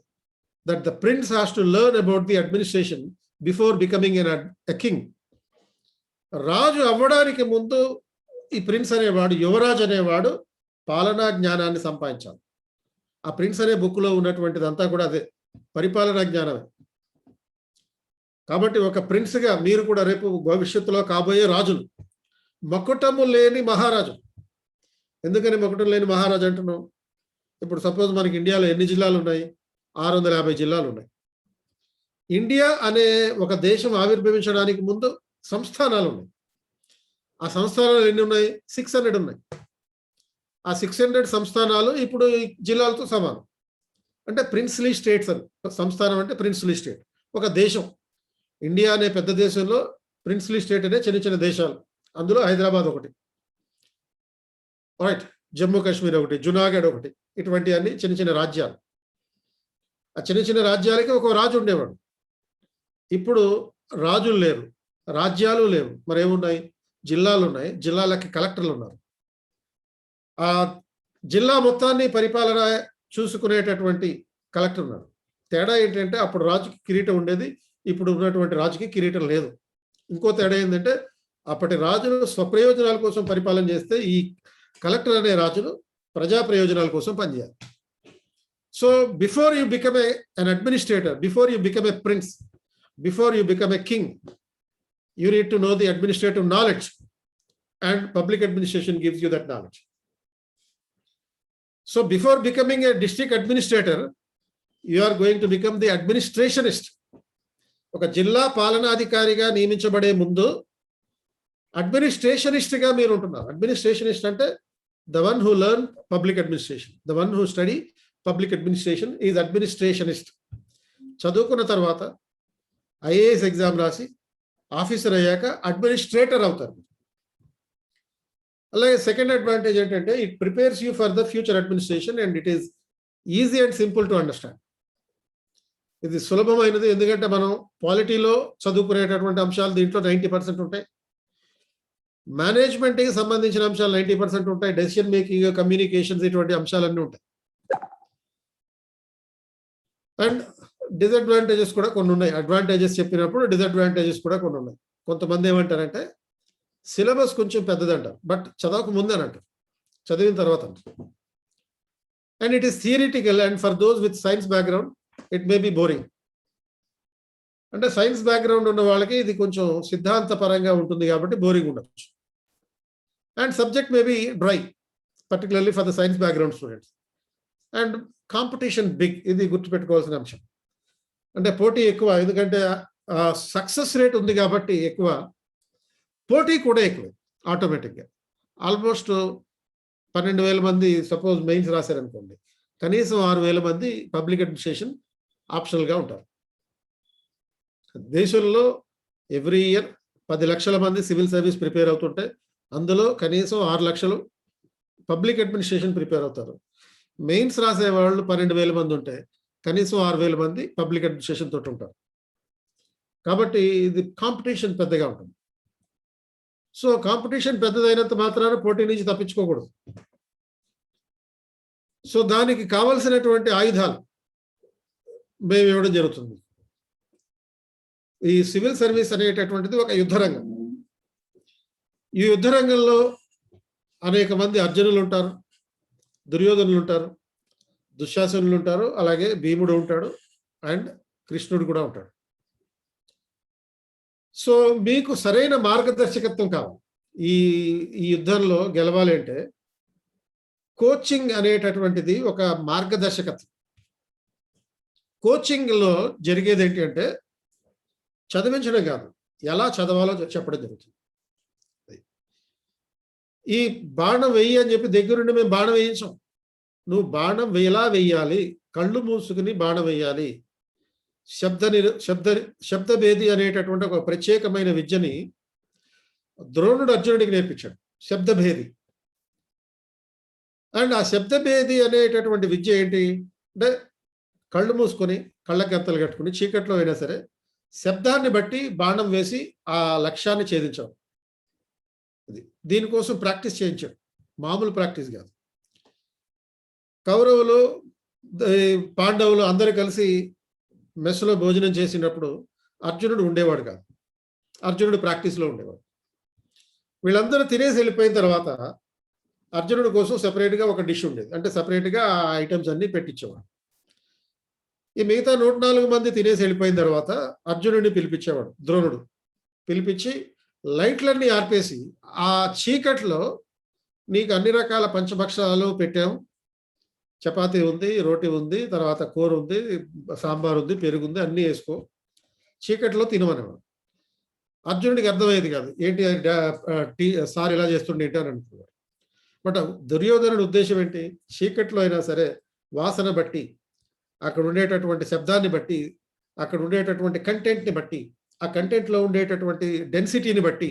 that the prince has to learn about the administration before becoming a king. రాజు అవ్వడానికి ముందు ఈ ప్రిన్స్ అనేవాడు, యువరాజు అనేవాడు పాలనా జ్ఞానాన్ని సంపాదించాలి. ఆ ప్రిన్స్ అనే బుక్లో ఉన్నటువంటిదంతా కూడా అదే, పరిపాలనా జ్ఞానమే. కాబట్టి ఒక ప్రిన్స్గా మీరు కూడా రేపు భవిష్యత్తులో కాబోయే రాజులు, మకుటము లేని మహారాజు. ఎందుకని మకుటం లేని మహారాజు అంటున్నాం? ఇప్పుడు సపోజ్ మనకి ఇండియాలో ఎన్ని జిల్లాలు ఉన్నాయి? 650 జిల్లాలు ఉన్నాయి. ఇండియా అనే ఒక దేశం ఆవిర్భవించడానికి ముందు సంస్థానాలు ఉన్నాయి. ఆ సంస్థానాలు ఎన్ని ఉన్నాయి? 600 ఉన్నాయి. ఆ 600 సంస్థానాలు ఇప్పుడు జిల్లాలతో సమానం. అంటే ప్రిన్స్లీ స్టేట్స్ అని. సంస్థానం అంటే ప్రిన్స్లీ స్టేట్, ఒక దేశం. ఇండియా అనే పెద్ద దేశంలో ప్రిన్స్లీ స్టేట్ అనే చిన్న చిన్న దేశాలు, అందులో హైదరాబాద్ ఒకటి, రైట్, జమ్మూ కాశ్మీర్ ఒకటి, జునాగఢ్ ఒకటి, ఇటువంటి అన్ని చిన్న చిన్న రాజ్యాలు. ఆ చిన్న చిన్న రాజ్యాలకి ఒక రాజు ఉండేవాడు. ఇప్పుడు రాజులు లేరు, రాజ్యాలు లేవు, మరి ఏమున్నాయి? జిల్లాలు ఉన్నాయి. జిల్లాలకి కలెక్టర్లు ఉన్నారు. ఆ జిల్లా మొత్తాన్ని పరిపాలన చూసుకునేటటువంటి కలెక్టర్ ఉన్నారు. తేడా ఏంటంటే అప్పుడు రాజుకి కిరీటం ఉండేది, ఇప్పుడు ఉన్నటువంటి రాజుకి కిరీటం లేదు. ఇంకో తేడా ఏంటంటే అప్పటి రాజులు స్వప్రయోజనాల కోసం పరిపాలన చేస్తే ఈ కలెక్టర్ అనే రాజులు ప్రజా ప్రయోజనాల కోసం పనిచేయాలి. So before you become an administrator, before you become a prince, before you become a king, you need to know the administrative knowledge, and public administration gives you that knowledge. So before becoming a district administrator, you are going to become the administrationist. ఒక జిల్లా పాలనాధికారిగా నియమించబడే ముందు అడ్మినిస్ట్రేషనిస్ట్గా మీరు ఉంటున్నారు. అడ్మినిస్ట్రేషనిస్ట్ అంటే the one who learn public administration, the one who study public administration is administrationist. చదువుకున్న తర్వాత ఐఏఎస్ ఎగ్జామ్ రాసి ఆఫీసర్ అయ్యాక అడ్మినిస్ట్రేటర్ అవుతారు. అలాగే సెకండ్ అడ్వాంటేజ్ ఏంటంటే it prepares you for the future administration and it is easy and simple to understand. ఇది సులభమైనది, ఎందుకంటే మనం పాలిటీలో చదువుకునేటటువంటి అంశాలు దీంట్లో 90% ఉంటాయి. మేనేజ్మెంట్కి సంబంధించిన అంశాలు 90% ఉంటాయి. డెసిషన్ మేకింగ్, కమ్యూనికేషన్స్, ఇటువంటి అంశాలన్నీ ఉంటాయి. అండ్ డిసడ్వాంటేజెస్ కూడా కొన్ని ఉన్నాయి. అడ్వాంటేజెస్ చెప్పినప్పుడు డిసడ్వాంటేజెస్ కూడా కొన్ని ఉన్నాయి. కొంతమంది ఏమంటారంటే సిలబస్ కొంచెం పెద్దదంటారు, బట్ చదవక ముందే అంటారు, చదివిన తర్వాత అంటారు. And it is theoretical, and for those with science background it may be boring. అంటే సైన్స్ బ్యాక్గ్రౌండ్ ఉన్న వాళ్ళకి ఇది కొంచెం సిద్ధాంతపరంగా ఉంటుంది కాబట్టి బోరింగ్ ఉండొచ్చు. And subject may be dry, particularly for the science background students. And competition big, ఇది గుర్తుపెట్టుకోవాల్సిన అంశం. అంటే పోటీ ఎక్కువ, ఎందుకంటే సక్సెస్ రేట్ ఉంది కాబట్టి ఎక్కువ, పోటీ కూడా ఎక్కువ ఆటోమేటిక్గా. ఆల్మోస్ట్ 12,000 మంది సపోజ్ మెయిన్స్ రాశారనుకోండి, కనీసం 6,000 మంది పబ్లిక్ అడ్మినిస్ట్రేషన్ ఆప్షనల్గా ఉంటారు. దేశంలో ఎవ్రీ ఇయర్ 10 లక్షల మంది సివిల్ సర్వీస్ ప్రిపేర్ అవుతుంటే అందులో కనీసం 6 లక్షలు పబ్లిక్ అడ్మినిస్ట్రేషన్ ప్రిపేర్ అవుతారు. మెయిన్స్ రాసే వాళ్ళు 12,000 మంది ఉంటే కనీసం 6,000 మంది పబ్లిక్ అడ్మినిస్ట్రేషన్ తోటి ఉంటారు. కాబట్టి ఇది కాంపిటీషన్ పెద్దగా ఉంటుంది. సో కాంపిటీషన్ పెద్దదైనంత మాత్రాన పోటీ నుంచి తప్పించుకోకూడదు. సో దానికి కావలసినటువంటి ఆయుధాలు మేము ఇవ్వడం జరుగుతుంది. ఈ సివిల్ సర్వీస్ అనేటటువంటిది ఒక యుద్ధ రంగం. ఈ యుద్ధ రంగంలో అనేక మంది అర్జునులు ఉంటారు, దుర్యోధనులు ఉంటారు, దుశ్శాసనులు ఉంటారు, అలాగే భీముడు ఉంటాడు అండ్ కృష్ణుడు కూడా ఉంటాడు. సో మీకు సరైన మార్గదర్శకత్వం కావాలి. ఈ ఈ యుద్ధంలో గెలవాలి అంటే కోచింగ్ అనేటటువంటిది ఒక మార్గదర్శకత్వం. కోచింగ్లో జరిగేది ఏంటి అంటే చదివించడం కాదు, ఎలా చదవాలో చెప్పడం జరుగుతుంది. ఈ బాణం వెయ్యి అని చెప్పి దగ్గరుండి మేము బాణం వేయించాం. నువ్వు బాణం ఎలా వెయ్యాలి, కళ్ళు మూసుకుని బాణం వేయాలి. శబ్దభేది అనేటటువంటి ఒక ప్రత్యేకమైన విద్యని ద్రోణుడు అర్జునుడికి నేర్పించాడు, శబ్దభేది. అండ్ ఆ శబ్దభేది అనేటటువంటి విద్య ఏంటి అంటే కళ్ళు మూసుకొని కళ్ళ గంతలు కట్టుకుని చీకట్లో అయినా సరే శబ్దాన్ని బట్టి బాణం వేసి ఆ లక్ష్యాన్ని ఛేదించాం. దీనికోసం ప్రాక్టీస్ చేయించాడు, మామూలు ప్రాక్టీస్ కాదు. కౌరవులు పాండవులు అందరూ కలిసి మెస్సులో భోజనం చేసినప్పుడు అర్జునుడు ఉండేవాడు కాదు, అర్జునుడు ప్రాక్టీస్లో ఉండేవాడు. వీళ్ళందరూ తినేసి వెళ్ళిపోయిన తర్వాత అర్జునుడి కోసం సెపరేట్గా ఒక డిష్ ఉండేది, అంటే సెపరేట్గా ఆ ఐటమ్స్ అన్నీ పెట్టించేవాడు. ఈ మిగతా 104 మంది తినేసి వెళ్ళిపోయిన తర్వాత అర్జునుడిని పిలిపించేవాడు ద్రోణుడు. పిలిపించి లైట్లన్నీ ఆర్పేసి ఆ చీకట్లో నీకు అన్ని రకాల పంచభక్షాలు పెట్టాము, చపాతీ ఉంది, రోటీ ఉంది, తర్వాత కూర ఉంది, సాంబార్ ఉంది, పెరుగు ఉంది, అన్నీ వేసుకో, చీకట్లో తినమనేవాడు. అర్జునుడికి అర్థమయ్యేది కాదు, ఏంటి సార్ ఇలా చేస్తుండే ఏంటి అని అనుకున్నాడు. బట్ దుర్యోధనుడి ఉద్దేశం ఏంటి, చీకట్లో అయినా సరే వాసన బట్టి, అక్కడ ఉండేటటువంటి శబ్దాన్ని బట్టి, అక్కడ ఉండేటటువంటి కంటెంట్ని బట్టి, ఆ కంటెంట్లో ఉండేటటువంటి డెన్సిటీని బట్టి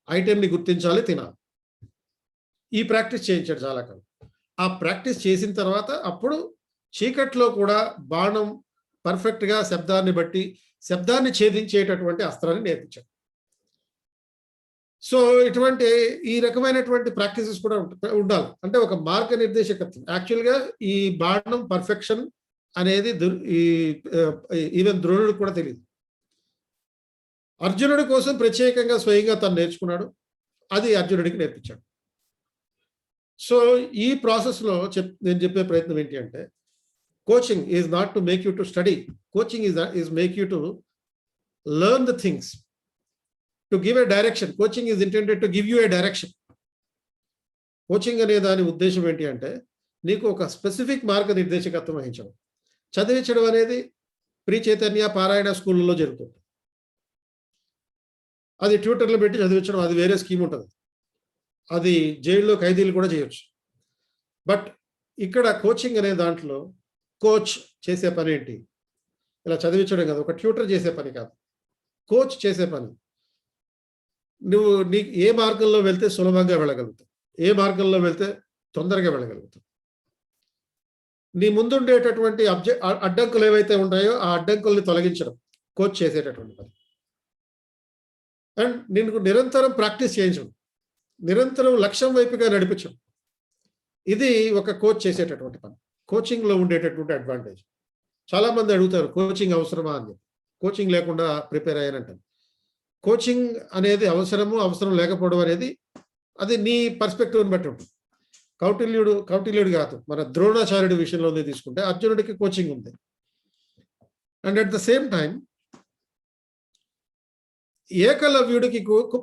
ఐటెంని గుర్తించాలి, తినాలి. ఈ ప్రాక్టీస్ చేయించాడు చాలా కాలం. ఆ ప్రాక్టీస్ చేసిన తర్వాత అప్పుడు చీకట్లో కూడా బాణం పర్ఫెక్ట్గా శబ్దాన్ని బట్టి శబ్దాన్ని ఛేదించేటటువంటి అస్త్రాన్ని నేర్పించాడు. సో ఇటువంటి ఈ రకమైనటువంటి ప్రాక్టీసెస్ కూడా ఉండాలి. అంటే ఒక మార్గనిర్దేశకత్వం. యాక్చువల్గా ఈ బాణం పర్ఫెక్షన్ అనేది ఈవెన్ ద్రోణుడు కూడా తెలియదు. అర్జునుడి కోసం ప్రత్యేకంగా స్వయంగా తను నేర్చుకున్నాడు, అది అర్జునుడికి నేర్పించాడు. సో ఈ ప్రాసెస్లో నేను చెప్పే ప్రయత్నం ఏంటి అంటే coaching is not to make you to study, coaching is make you to learn the things, to give a direction. Coaching is intended to give you a direction. Coaching అనే దాని ఉద్దేశం ఏంటి అంటే నీకు ఒక స్పెసిఫిక్ మార్గనిర్దేశకత్వం వహించడం. చదివించడం అనేది ప్రీ చైతన్య పారాయణ స్కూళ్ళలో జరుగుతుంది. అది ట్యూటర్లు పెట్టి చదివించడం, అది వేరే స్కీమ్ ఉంటుంది. అది జైల్లో ఖైదీలు కూడా చేయొచ్చు. బట్ ఇక్కడ కోచింగ్ అనే దాంట్లో కోచ్ చేసే పని ఏంటి, ఇలా చదివించడం కాదు, ఒక ట్యూటర్ చేసే పని కాదు, కోచ్ చేసే పని. నీకు ఏ మార్గంలో వెళ్తే సులభంగా వెళ్ళగలుగుతావు, ఏ మార్గంలో వెళ్తే తొందరగా వెళ్ళగలుగుతావు, నీ ముందుండేటటువంటి అడ్డంకులు ఏవైతే ఉంటాయో ఆ అడ్డంకుల్ని తొలగించడం కోచ్ చేసేటటువంటి పని. అండ్ నిన్ను నిరంతరం ప్రాక్టీస్ చేయించడం, నిరంతరం లక్ష్యం వైపుగా నడిపించడం, ఇది ఒక కోచ్ చేసేటటువంటి పని. కోచింగ్లో ఉండేటటువంటి అడ్వాంటేజ్. చాలామంది అడుగుతారు కోచింగ్ అవసరమా అని. కోచింగ్ లేకుండా ప్రిపేర్ అయ్యానంటారు. కోచింగ్ అనేది అవసరం లేకపోవడం అనేది అది నీ పర్స్పెక్టివ్ని బట్టి ఉంటుంది. కౌటిల్యుడు కాదు, మన ద్రోణాచార్యుడి విషయంలోనే తీసుకుంటే అర్జునుడికి కోచింగ్ ఉంది. And at the same time ఏకలవ్యుడికి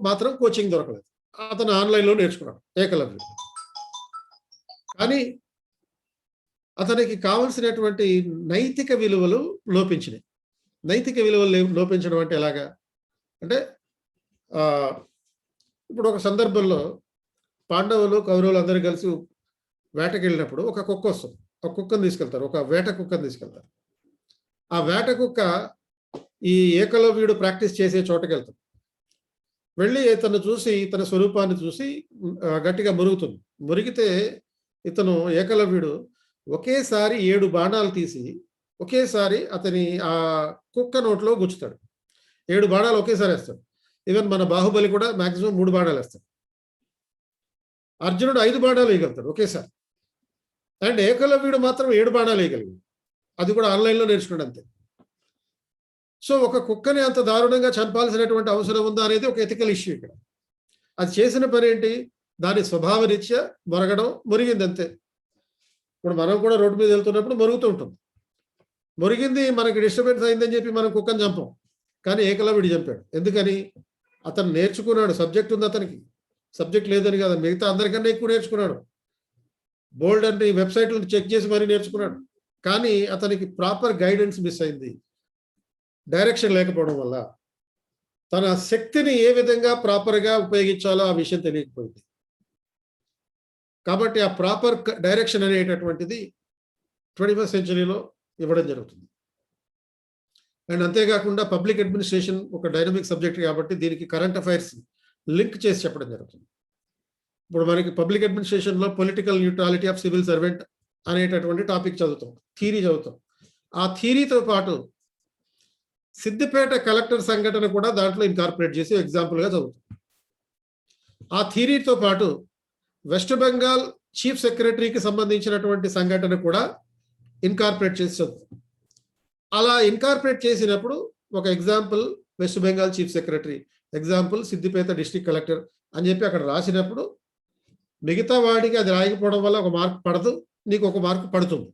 మాత్రం కోచింగ్ దొరకలేదు. అతను ఆన్లైన్లో నేర్చుకున్నాడు ఏకలవ్యుడు. కానీ అతనికి కావలసినటువంటి నైతిక విలువలు లోపించినాయి. నైతిక విలువలు లోపించడం అంటే ఎలాగా అంటే ఇప్పుడు ఒక సందర్భంలో పాండవులు కౌరవులు అందరూ కలిసి వేటకి వెళ్ళినప్పుడు ఒక కుక్క వస్తుంది. ఒక కుక్కను తీసుకెళ్తారు, ఒక వేట కుక్కను తీసుకెళ్తారు. ఆ వేట కుక్క ఈ ఏకలవ్యుడు ప్రాక్టీస్ చేసే చోటకి వెళ్తుంది. వెళ్ళి ఇతను చూసి ఇతని స్వరూపాన్ని చూసి గట్టిగా మురుగుతుంది. మురిగితే ఇతను ఏకలవ్యుడు ఒకేసారి 7 బాణాలు తీసి ఒకేసారి అతని ఆ కుక్క నోట్లో గుచ్చుతాడు. 7 బాణాలు ఒకేసారి వేస్తాడు. ఈవెన్ మన బాహుబలి కూడా మాక్సిమం 3 బాణాలు వేస్తాడు. అర్జునుడు 5 బాణాలు వేయగలుగుతాడు ఒకేసారి. అండ్ ఏకలవ్యుడు మాత్రం 7 బాణాలు వేయగలిగాడు. అది కూడా ఆన్లైన్లో నేర్చుకున్నాడు అంతే. సో ఒక కుక్కని అంత దారుణంగా చంపాల్సినటువంటి అవసరం ఉందా అనేది ఒక ఎథికల్ ఇష్యూ ఇక్కడ. అది చేసిన పని ఏంటి? దాని స్వభావ రీత్యా మొరగడం, మురిగింది అంతే. ఇప్పుడు మనం కూడా రోడ్డు మీద వెళ్తున్నప్పుడు మురుగుతూ ఉంటుంది. మురిగింది మనకి డిస్టర్బెన్స్ అయిందని చెప్పి మనం కుక్కని చంపం. కానీ ఏకలవ్యుడు చంపాడు. ఎందుకని? అతను నేర్చుకున్నాడు. సబ్జెక్ట్ ఉంది అతనికి. సబ్జెక్ట్ లేదని కాదు, మిగతా అందరికన్నా ఎక్కువ నేర్చుకున్నాడు. బోల్డ్ అంటే వెబ్సైట్లను చెక్ చేసి మరీ నేర్చుకున్నాడు. కానీ అతనికి ప్రాపర్ గైడెన్స్ మిస్ అయింది. డైరెక్షన్ లేకపోవడం వల్ల తన శక్తిని ఏ విధంగా ప్రాపర్గా ఉపయోగించాలో ఆ విషయం తెలియకపోయింది. కాబట్టి ఆ ప్రాపర్ డైరెక్షన్ అనేటటువంటిది 21st సెంచరీలో ఇవ్వడం జరుగుతుంది. అండ్ అంతేకాకుండా పబ్లిక్ అడ్మినిస్ట్రేషన్ ఒక డైనమిక్ సబ్జెక్ట్ కాబట్టి దీనికి కరెంట్ అఫైర్స్ లింక్ చేసి చెప్పడం జరుగుతుంది. ఇప్పుడు మనకి పబ్లిక్ అడ్మినిస్ట్రేషన్లో political neutrality of civil servant అనేటటువంటి టాపిక్ చదువుతాం, థియరీ చదువుతాం. ఆ థియరీతో పాటు సిద్దిపేట కలెక్టర్ సంఘటన కూడా దాంట్లో ఇన్కార్పొరేట్ చేసి ఎగ్జాంపుల్గా చదువుతాం. ఆ థియరీతో పాటు వెస్ట్ బెంగాల్ చీఫ్ సెక్రటరీకి సంబంధించినటువంటి సంఘటన కూడా ఇన్కార్పొరేట్ చేసి చదువుతాం. అలా ఇన్కార్పొరేట్ చేసినప్పుడు ఒక example west Bengal chief secretary, example Siddipet district collector అని చెప్పి అక్కడ రాసినప్పుడు మిగతా వాడికి అది రాయకపోవడం వల్ల ఒక మార్క్ పడదు, నీకు ఒక మార్క్ పడుతుంది.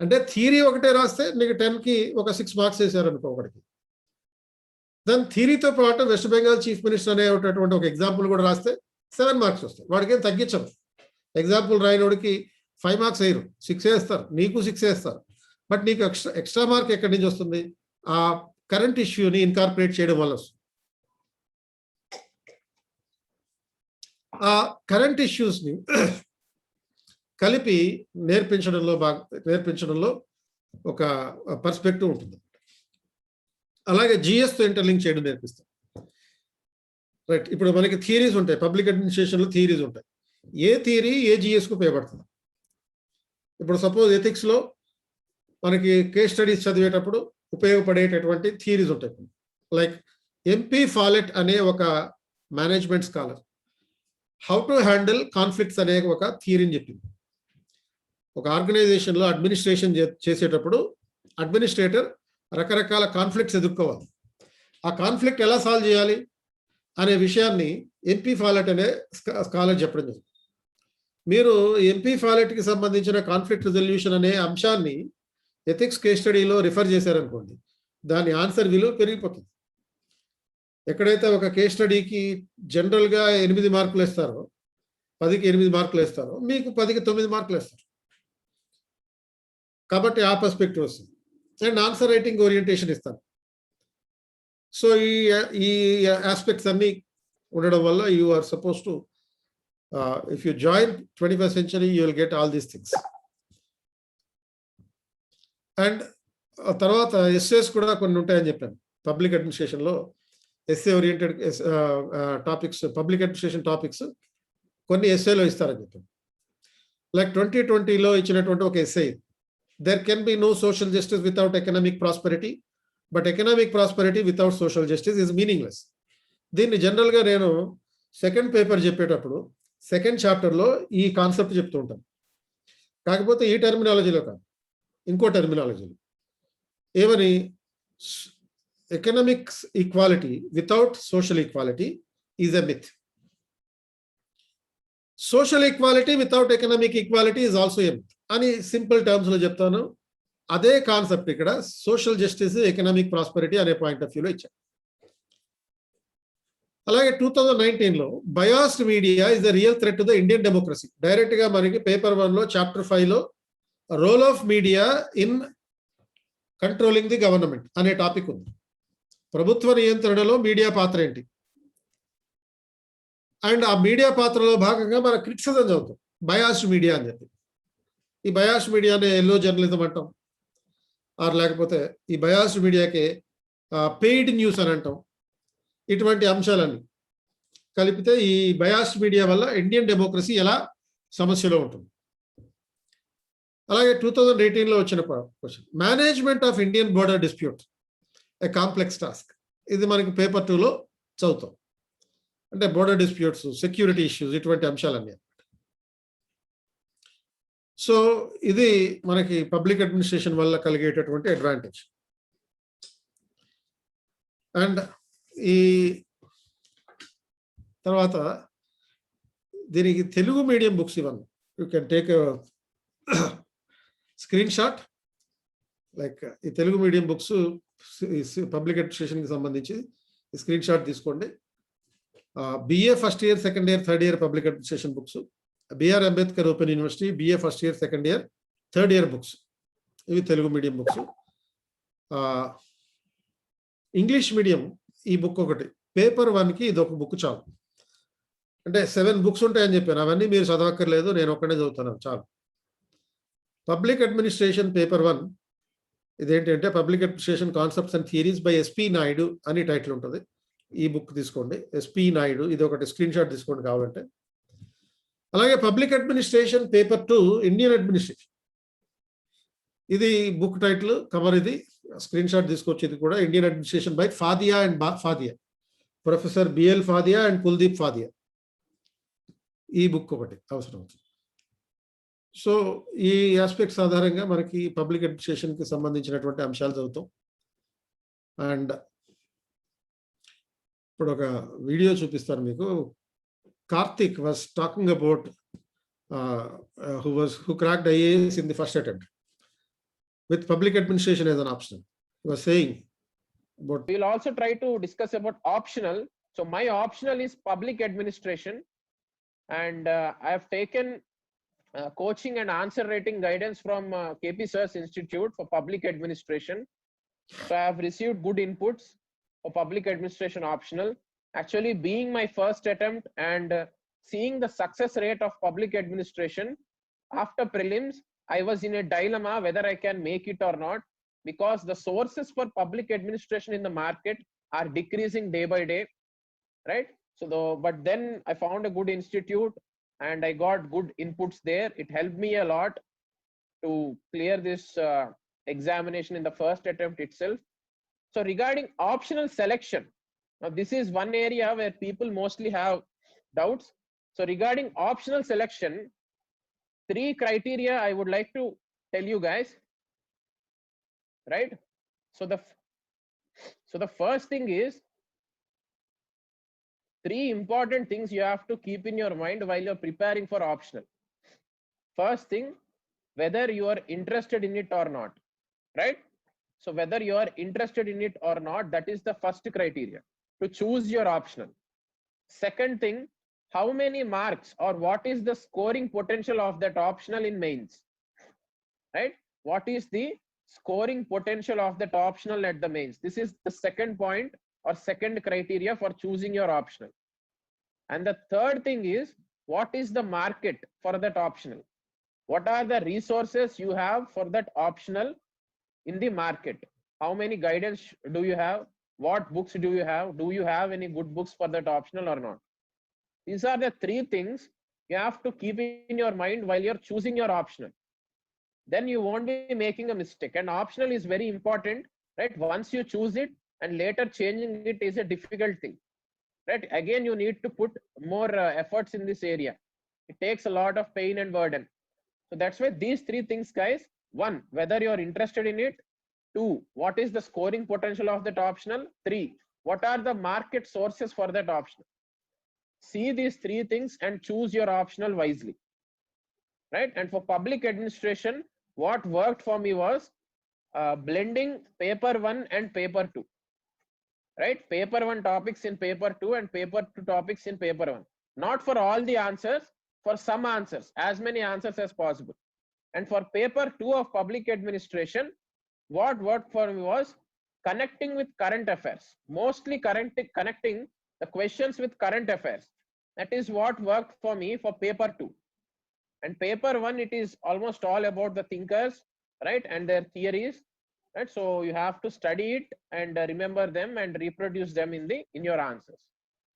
అంటే థియరీ ఒకటే రాస్తే నీకు 10కి ఒక 6 మార్క్స్ వేశారు అనుకో ఒకటికి. దాని థియరీతో పాటు వెస్ట్ బెంగాల్ చీఫ్ మినిస్టర్ అనేటటువంటి ఒక ఎగ్జాంపుల్ కూడా రాస్తే 7 మార్క్స్ వస్తాయి. వాడికి ఏం తగ్గించరు. ఎగ్జాంపుల్ రాయినోడికి 5 మార్క్స్ వేయరు, 6 వేస్తారు, నీకు 6 వేస్తారు. బట్ నీకు ఎక్స్ట్రా మార్క్ ఎక్కడి నుంచి వస్తుంది? ఆ కరెంట్ ఇష్యూని ఇన్కార్పొరేట్ చేయడం వల్ల వస్తుంది. ఆ కరెంట్ ఇష్యూస్ని కలిపి నేర్పించడంలో ఒక పర్స్పెక్టివ్ ఉంటుంది. అలాగే జిఎస్తో ఇంటర్లింక్ చేయడం నేర్పిస్తాం. రైట్, ఇప్పుడు మనకి థియరీస్ ఉంటాయి, పబ్లిక్ అడ్మినిస్ట్రేషన్లో థియరీస్ ఉంటాయి. ఏ థియరీ ఏ జిఎస్కు ఉపయోగపడుతుంది? ఇప్పుడు సపోజ్ ఎథిక్స్లో మనకి కేస్ స్టడీస్ చదివేటప్పుడు ఉపయోగపడేటటువంటి థియరీస్ ఉంటాయి. లైక్ ఎంపీ ఫాలెట్ అనే ఒక management scholar how to handle conflicts అనే ఒక థియరీని చెప్పింది. ఒక ఆర్గనైజేషన్లో అడ్మినిస్ట్రేషన్ చేసేటప్పుడు అడ్మినిస్ట్రేటర్ రకరకాల కాన్ఫ్లిక్ట్స్ ఎదుర్కోవాలి. ఆ కాన్ఫ్లిక్ట్ ఎలా సాల్వ్ చేయాలి అనే విషయాన్ని ఎంపీ ఫాలెట్ అనే స్కాలర్ చెప్పడం జరిగింది. మీరు ఎంపీ ఫాలెట్కి సంబంధించిన కాన్ఫ్లిక్ట్ రిజల్యూషన్ అనే అంశాన్ని ఎథిక్స్ కేస్ స్టడీలో రిఫర్ చేశారనుకోండి, దాని ఆన్సర్ విలువ పెరిగిపోతుంది. ఎక్కడైతే ఒక కేస్ స్టడీకి జనరల్గా 8 మార్కులు వేస్తారో, 10కి 8 మార్కులు వేస్తారో, మీకు 10కి 9 మార్కులు వేస్తారు. కాబట్టి ఆ పర్స్పెక్టివ్ వస్తుంది. అండ్ ఆన్సర్ రైటింగ్ ఓరియంటేషన్ ఇస్తాను. సో ఈ ఆస్పెక్ట్స్ అన్నీ ఉండడం వల్ల you are suppose to if you join 21st century you will get all these things. And తర్వాత ఎస్ఏస్ కూడా కొన్ని ఉంటాయని చెప్పాను. పబ్లిక్ అడ్మినిస్ట్రేషన్లో SA oriented topics, public administration topics కొన్ని ఎస్ఏలో ఇస్తారని చెప్పాను. లైక్ 2020లో ఇచ్చినటువంటి ఒక SA, there can be no social justice without economic prosperity, but economic prosperity without social justice is meaningless. దీన్ని జనరల్గా నేను సెకండ్ పేపర్ చెప్పేటప్పుడు సెకండ్ చాప్టర్లో ఈ కాన్సెప్ట్ చెప్తూ ఉంటాను. కాకపోతే ఈ టెర్మినాలజీలో కాదు, ఇంకో టెర్మినాలజీలో. ఏమని? Economics equality without social equality is a myth. Social equality without economic equality is also a myth అని సింపుల్ టర్మ్స్ లో చెప్తాను. అదే కాన్సెప్ట్ ఇక్కడ సోషల్ జస్టిస్, ఎకనామిక్ ప్రాస్పెరిటీ అనే పాయింట్ ఆఫ్ వ్యూలో ఇచ్చాను. అలాగే 2019లో biased media is the real threat to the Indian democracy. Direct గా మనకి పేపర్ 1లో చాప్టర్ 5లో role of media in controlling the government అనే టాపిక్ ఉంది. ప్రభుత్వ నియంత్రణలో మీడియా పాత్ర ఏంటి? అండ్ ఆ మీడియా పాత్రలో భాగంగా మన క్రిటిసిజం చదువుతాం, బయాస్డ్ మీడియా అని చెప్పి. ఈ బయాస్డ్ మీడియానే ఎల్లో జర్నలిజం అంటాం. ఆర్ లేకపోతే ఈ బయాస్డ్ మీడియాకి పెయిడ్ న్యూస్ అని అంటాం. ఇటువంటి అంశాలన్నీ కలిపితే ఈ బయాస్డ్ మీడియా వల్ల ఇండియన్ డెమోక్రసీ ఎలా సమస్యలో ఉంటుంది. అలాగే 2018లో వచ్చిన question, management of Indian border dispute A complex task. ఇది మనకి పేపర్ 2లో చదువుతాం. అంటే బోర్డర్ డిస్ప్యూట్స్, సెక్యూరిటీ ఇష్యూస్, ఇటువంటి అంశాలన్నీ. సో ఇది మనకి పబ్లిక్ అడ్మినిస్ట్రేషన్ వల్ల కలిగేటటువంటి అడ్వాంటేజ్. అండ్ ఈ తర్వాత దీనికి తెలుగు మీడియం బుక్స్ ఇవన్నీ you can take screenshot. Like ఈ తెలుగు మీడియం బుక్స్ పబ్లిక్ అడ్మినిస్ట్రేషన్కి సంబంధించి ఈ స్క్రీన్ షాట్ తీసుకోండి. BA first year, second year, third year public administration books, BR Ambedkar open university BA first year, second year, third year books, ఇవి Telugu medium books. English medium ఈ బుక్ ఒకటి, పేపర్ 1కి ఇది ఒక బుక్ చాలు. అంటే 7 బుక్స్ ఉంటాయని చెప్పాను, అవన్నీ మీరు చదవక్కర్లేదు, నేను ఒక్కడే చదువుతున్నాను చాలు. పబ్లిక్ అడ్మినిస్ట్రేషన్ పేపర్ 1 ఇదేంటంటే public administration concepts and theories by SP Naidu అని టైటిల్ ఉంటుంది. ఈ బుక్ తీసుకోండి, ఎస్పి నాయుడు. ఇది ఒకటి స్క్రీన్ షాట్ తీసుకోండి కావాలంటే. అలాగే public administration paper 2 Indian administration, ఇది బుక్ టైటిల్, కవర్ ఇది, స్క్రీన్ షాట్ తీసుకొచ్చి. ఇది కూడా Indian administration by Fadia and Fadia, professor BL Fadia and Kuldeep Fadia. ఈ బుక్ ఒకటి అవసరం అవుతుంది. సో ఈ ఆస్పెక్ట్స్ ఆధారంగా మనకి పబ్లిక్ అడ్మినిస్ట్రేషన్కి సంబంధించినటువంటి అంశాలు చదువుతాం. అండ్ ఇప్పుడు ఒక వీడియో చూపిస్తాను మీకు. Karthik was talking about who cracked IAS in the first attempt with public administration as an option. He was saying about. We'll also try to discuss about optional. So my optional is public administration, and I have taken coaching and answer rating guidance from KP Sir's Institute for Public Administration. So I have received good inputs for public administration optional. Actually, being my first attempt and seeing the success rate of public administration after prelims, I was in a dilemma whether I can make it or not, because the sources for public administration in the market are decreasing day by day, right? So but then I found a good institute and I got good inputs there. It helped me a lot to clear this examination in the first attempt itself. So regarding optional selection, now this is one area where people mostly have doubts. So regarding optional selection, 3 criteria I would like to tell you guys, right? So the first thing is 3 important things you have to keep in your mind while you're preparing for optional. First thing, whether you are interested in it or not, right? So whether you are interested in it or not, that is the first criteria to choose your optional. Second thing, how many marks or what is the scoring potential of that optional in mains, right? What is the scoring potential of that optional at the mains? This is the second point or second criteria for choosing your optional. And the third thing is, what is the market for that optional? What are the resources you have for that optional in the market? How many guidance do you have? What books do you have? Do you have any good books for that optional or not? These are the 3 things you have to keep in your mind while you're choosing your optional. Then you won't be making a mistake. And optional is very important, right? Once you choose it and later changing it is a difficult thing, right? Again, you need to put more efforts in this area. It takes a lot of pain and burden. So that's why these 3 things, guys. 1, whether you're interested in it. 2, what is the scoring potential of that optional? 3, what are the market sources for that optional? See these 3 things and choose your optional wisely, right? And for public administration, what worked for me was blending paper 1 and paper 2, right? Paper 1 topics in paper 2 and paper 2 topics in paper 1. Not for all the answers, for some answers, as many answers as possible. And for paper 2 of public administration, what worked for me was connecting with current affairs, mostly connecting the questions with current affairs. That is what worked for me for paper 2. And paper 1, it is almost all about the thinkers, right, and their theories, right? So you have to study it and remember them and reproduce them in your answers,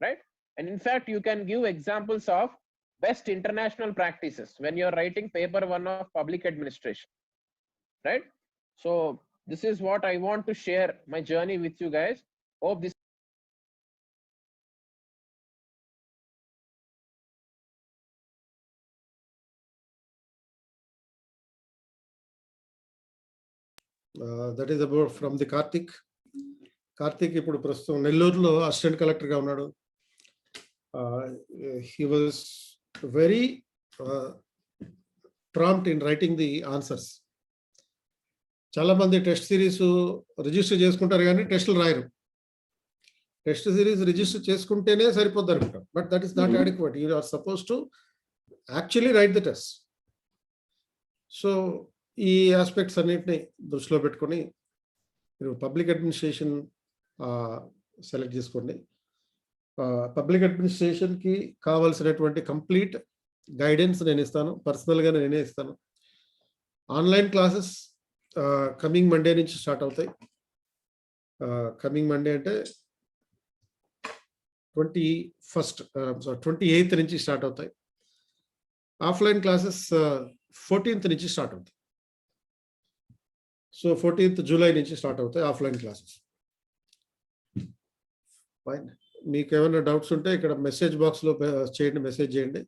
right? And in fact, you can give examples of best international practices when you're writing paper 1 of public administration, right? So this is what I want to share my journey with you guys. Hope this. That is about from the Karthik. Karthik ఇప్పుడు ప్రస్తుతం నెల్లూరులో అసిస్టెంట్ కలెక్టర్గా ఉన్నాడు. He was very prompt in writing the answers. చాలా మంది టెస్ట్ సిరీస్ రిజిస్టర్ చేసుకుంటారు కానీ టెస్టులు రాయరు. టెస్ట్ సిరీస్ రిజిస్టర్ చేసుకుంటేనే సరిపోద్ది అనుకుంటాం, but that is not adequate. You are suppose to actually write the test. So ఈ ఆస్పెక్ట్స్ అన్నిటిని దృష్టిలో పెట్టుకొని మీరు పబ్లిక్ అడ్మినిస్ట్రేషన్ సెలెక్ట్ చేసుకోండి. పబ్లిక్ అడ్మినిస్ట్రేషన్కి కావాల్సినటువంటి కంప్లీట్ గైడెన్స్ నేను ఇస్తాను, పర్సనల్గా నేనే ఇస్తాను. ఆన్లైన్ క్లాసెస్ కమింగ్ మండే నుంచి స్టార్ట్ అవుతాయి. కమింగ్ మండే అంటే 28th నుంచి స్టార్ట్ అవుతాయి. ఆఫ్లైన్ క్లాసెస్ 14th నుంచి స్టార్ట్ అవుతాయి. సో 14th జూలై నుంచి స్టార్ట్ అవుతాయి ఆఫ్లైన్ క్లాసెస్. ఫైన్. మీకు ఏమైనా డౌట్స్ ఉంటే ఇక్కడ మెసేజ్ బాక్స్లో చేయండి, మెసేజ్ చేయండి.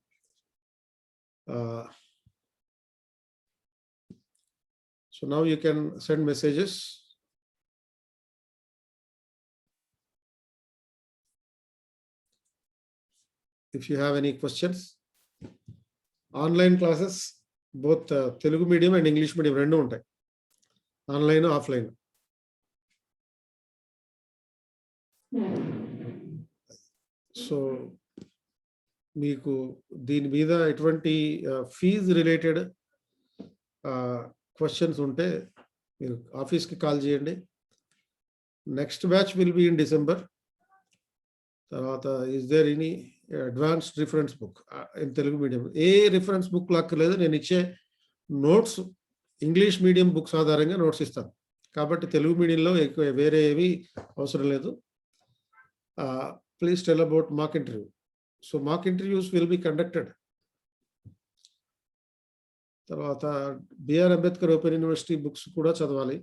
So now you can send messages. If you have any questions. Online classes, both Telugu medium and English medium rendu untayi. Online, offline. So, మీకు దీని మీద ఎటువంటి ఫీజ్ రిలేటెడ్ క్వశ్చన్స్ ఉంటే మీరు ఆఫీస్కి కాల్ చేయండి. Next batch will be in December. తర్వాత is there any advanced reference book in Telugu medium? ఏ రిఫరెన్స్ బుక్ లాక్కర్లేదు, నేను ఇచ్చే నోట్స్ ఇంగ్లీష్ మీడియం బుక్స్ ఆధారంగా నోట్స్ ఇస్తాను. కాబట్టి తెలుగు మీడియంలో ఎక్కువ వేరే ఏవి అవసరం లేదు. Please tell about mock interview. So mock interviews will be conducted. తర్వాత BR Ambedkar open university books కూడా చదవాలి.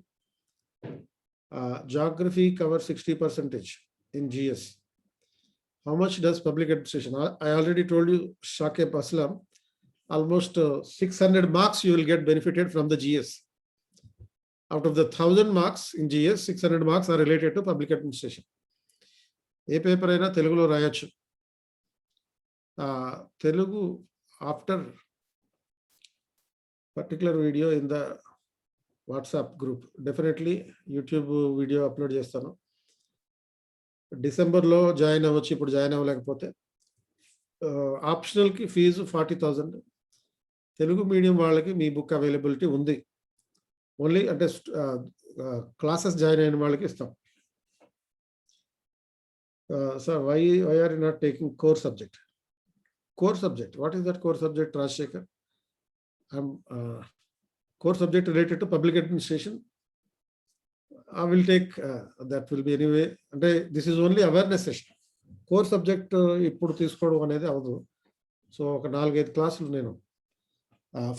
Geography cover 60% in GS. How much does public administration? I already told you, Shakib Aslam, almost 600 marks you will get benefited from the GS. Out of the 1000 marks in GS, 600 marks are related to public administration. ఏ పేపర్ అయినా తెలుగులో రాయొచ్చు. Telugu after particular video in the WhatsApp group, definitely YouTube video upload చేస్తాను. డిసెంబర్లో జాయిన్ అవ్వచ్చు, ఇప్పుడు జాయిన్ అవ్వలేకపోతే. ఆప్షనల్కి ఫీజు 40,000. తెలుగు మీడియం వాళ్ళకి మీ బుక్ అవైలబిలిటీ ఉంది. ఓన్లీ అంటే క్లాసెస్ జాయిన్ అయిన వాళ్ళకి ఇస్తాం. Sir why are you not taking core subject? Core subject, what is that core subject, Rajasekhar? Core subject related to public administration. I will take that will be anyway. అంటే this is only awareness session. Core subject ఇప్పుడు తీసుకోవడం అనేది అవదు. సో ఒక 4-5 క్లాసులు నేను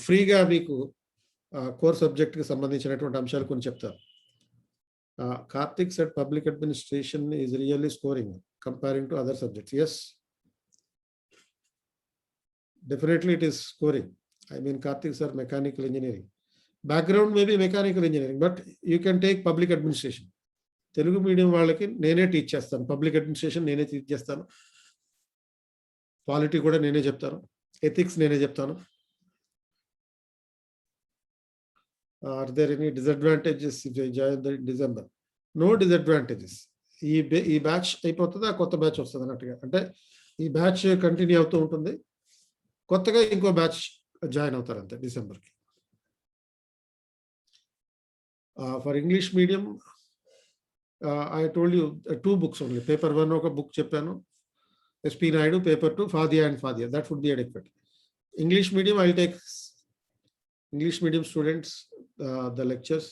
ఫ్రీగా మీకు కోర్ సబ్జెక్ట్కి సంబంధించినటువంటి అంశాలు కొన్ని చెప్తాను. Karthik set public administration is really scoring comparing to other subjects. Yes, definitely it is scoring. I mean, Karthik sir, mechanical engineering. Background may be mechanical engineering, but you can take public administration. Telugu medium వాళ్ళకి నేనే టీచ్ చేస్తాను. పబ్లిక్ అడ్మినిస్ట్రేషన్ నేనే టీచ్ చేస్తాను. పాలిటీ కూడా నేనే చెప్తాను. ఎథిక్స్ నేనే చెప్తాను. Are there any disadvantages if I join the December? No disadvantages. ఈ బ్యాచ్ అయిపోతుంది, ఆ కొత్త బ్యాచ్ వస్తుంది అన్నట్టుగా. అంటే ఈ బ్యాచ్ కంటిన్యూ అవుతూ ఉంటుంది, కొత్తగా ఇంకో బ్యాచ్ జాయిన్ అవుతారు అంతే డిసెంబర్కి. For English medium, I told you 2 books only. Paper 1 ఒక book చెప్పాను, SP Naidu. Paper 2 Fadia and Fadia. That would be adequate. English medium, I'll take English medium students the lectures.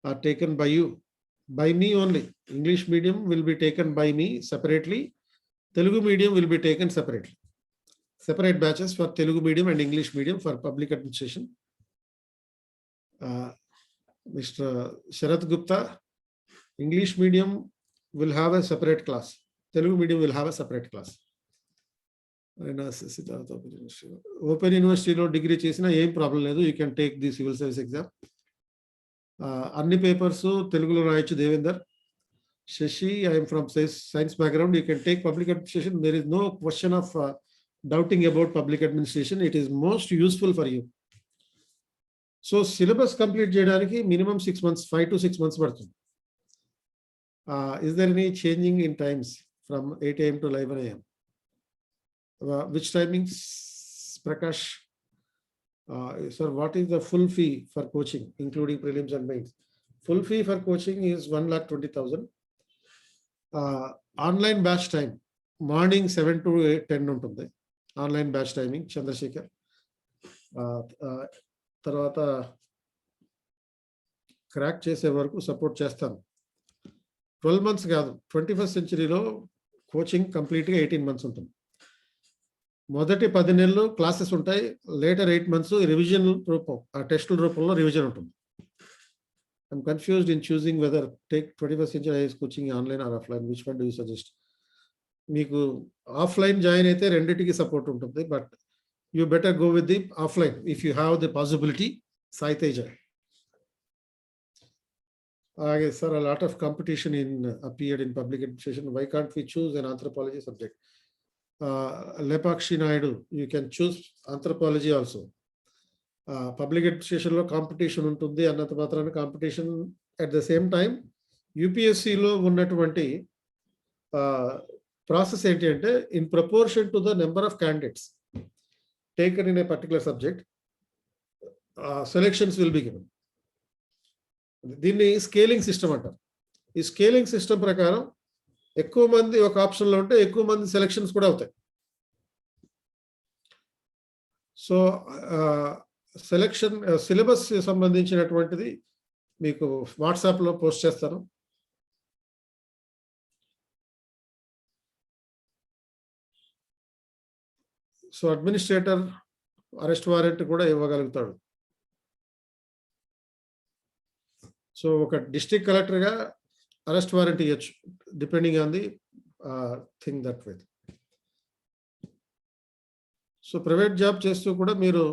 are taken by you, by me only. English medium will be taken by me separately. Telugu medium will be taken separately. Separate batches for Telugu medium and English medium for public administration. Mr. Sharath Gupta, English medium will have a separate class. Telugu medium will have a separate class. Open University లో డిగ్రీ చేసినా ఏం ప్రాబ్లం లేదు. You can take the civil service exam. అన్ని పేపర్స్ తెలుగులో రాయొచ్చు. Devender, Sashi, I'm from science background, you can take public administration. There is no question of doubting about public administration. It is most useful for you. So syllabus complete చేయడానికి మినిమం 6 months, 5 to 6 months పడుతుంది. Is there any changing in times from 8 AM to 11 AM? Which timings, Prakash? Sir, what is the full fee for coaching, including prelims and mains? Full fee for coaching is 1,20,000. Online batch time, morning 7 to 10 ఉంటుంది. Online batch timing, Chandrasekhar. తర్వాత క్రాక్ చేసే వరకు సపోర్ట్ చేస్తాను. 12 months కాదు, 21st centuryలో కోచింగ్ కంప్లీట్గా 18 months ఉంటుంది. మొదటి 10 నెలలు క్లాసెస్ ఉంటాయి. లేటర్ 8 months రివిజన్ రూపం, టెస్టుల రూపంలో రివిజన్ ఉంటుంది. I'm confused in choosing whether take 21st century IAS coaching online or offline. Which one do you suggest? మీకు ఆఫ్లైన్ జాయిన్ అయితే రెండింటికి సపోర్ట్ ఉంటుంది, but you better go with the offline if you have the possibility. Sai Teja. Sir, a lot of competition appeared in public administration. Why can't we choose an anthropology subject? Lepakshi Naidu, you can choose anthropology also. Public administration lo competition ఉంటుంది. అన్నంత మాత్రాన competition at the same time UPSC లో ఉన్నటువంటి ప్రాసెస్ ఏంటి అంటే in proportion to the number of candidates taken in a particular subject, selections will be given. దీన్ని స్కేలింగ్ సిస్టమ్ అంటారు. ఈ స్కేలింగ్ సిస్టమ్ ప్రకారం ఎక్కువ మంది ఒక ఆప్షన్లో ఉంటే ఎక్కువ మంది సెలక్షన్స్ కూడా అవుతాయి. సో సెలక్షన్ సిలబస్ సంబంధించినటువంటిది మీకు వాట్సాప్లో పోస్ట్ చేస్తాను. సో అడ్మినిస్ట్రేటర్ అరెస్ట్ వారెంట్ కూడా ఇవ్వగలుగుతాడు. సో ఒక డిస్ట్రిక్ట్ కలెక్టర్గా అరెస్ట్ వారెంట్ ఇవ్వచ్చు, depending on the thing that way. So private job చేస్తూ కూడా మీరు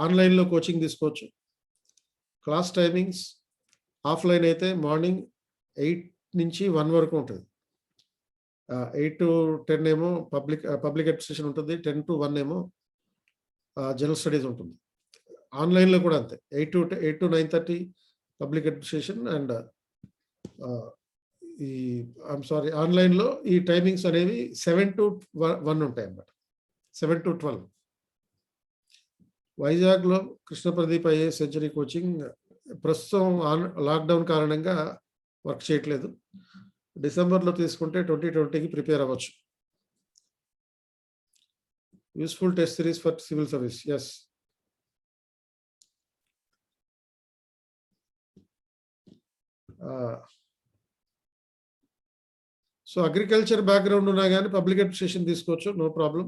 ఆన్లైన్లో కోచింగ్ తీసుకోవచ్చు. క్లాస్ టైమింగ్స్ ఆఫ్లైన్ అయితే మార్నింగ్ 8 నుంచి 1 వరకు ఉంటుంది. 8 to 10 ఏమో పబ్లిక్ అడ్మినిస్ట్రేషన్ ఉంటుంది. 10 to 1 ఏమో జనరల్ స్టడీస్ ఉంటుంది. ఆన్లైన్లో కూడా అంతే, 8 to 9:30 పబ్లిక్ అడ్మినిస్ట్రేషన్ అండ్ ఆన్లైన్లో ఈ టైమింగ్స్ అనేవి 7 to 1 ఉంటాయి అన్నమాట. 7 to 12. వైజాగ్లో Krishna Pradeep IAS century coaching ప్రస్తుతం లాక్డౌన్ కారణంగా వర్క్ చేయట్లేదు. డిసెంబర్లో తీసుకుంటే 2020కి ప్రిపేర్ అవ్వచ్చు. Useful test series for civil service. Yes, so agriculture background ఉన్నా కానీ పబ్లిక్ అడ్మినిస్ట్రేషన్ తీసుకోవచ్చు, నో ప్రాబ్లం.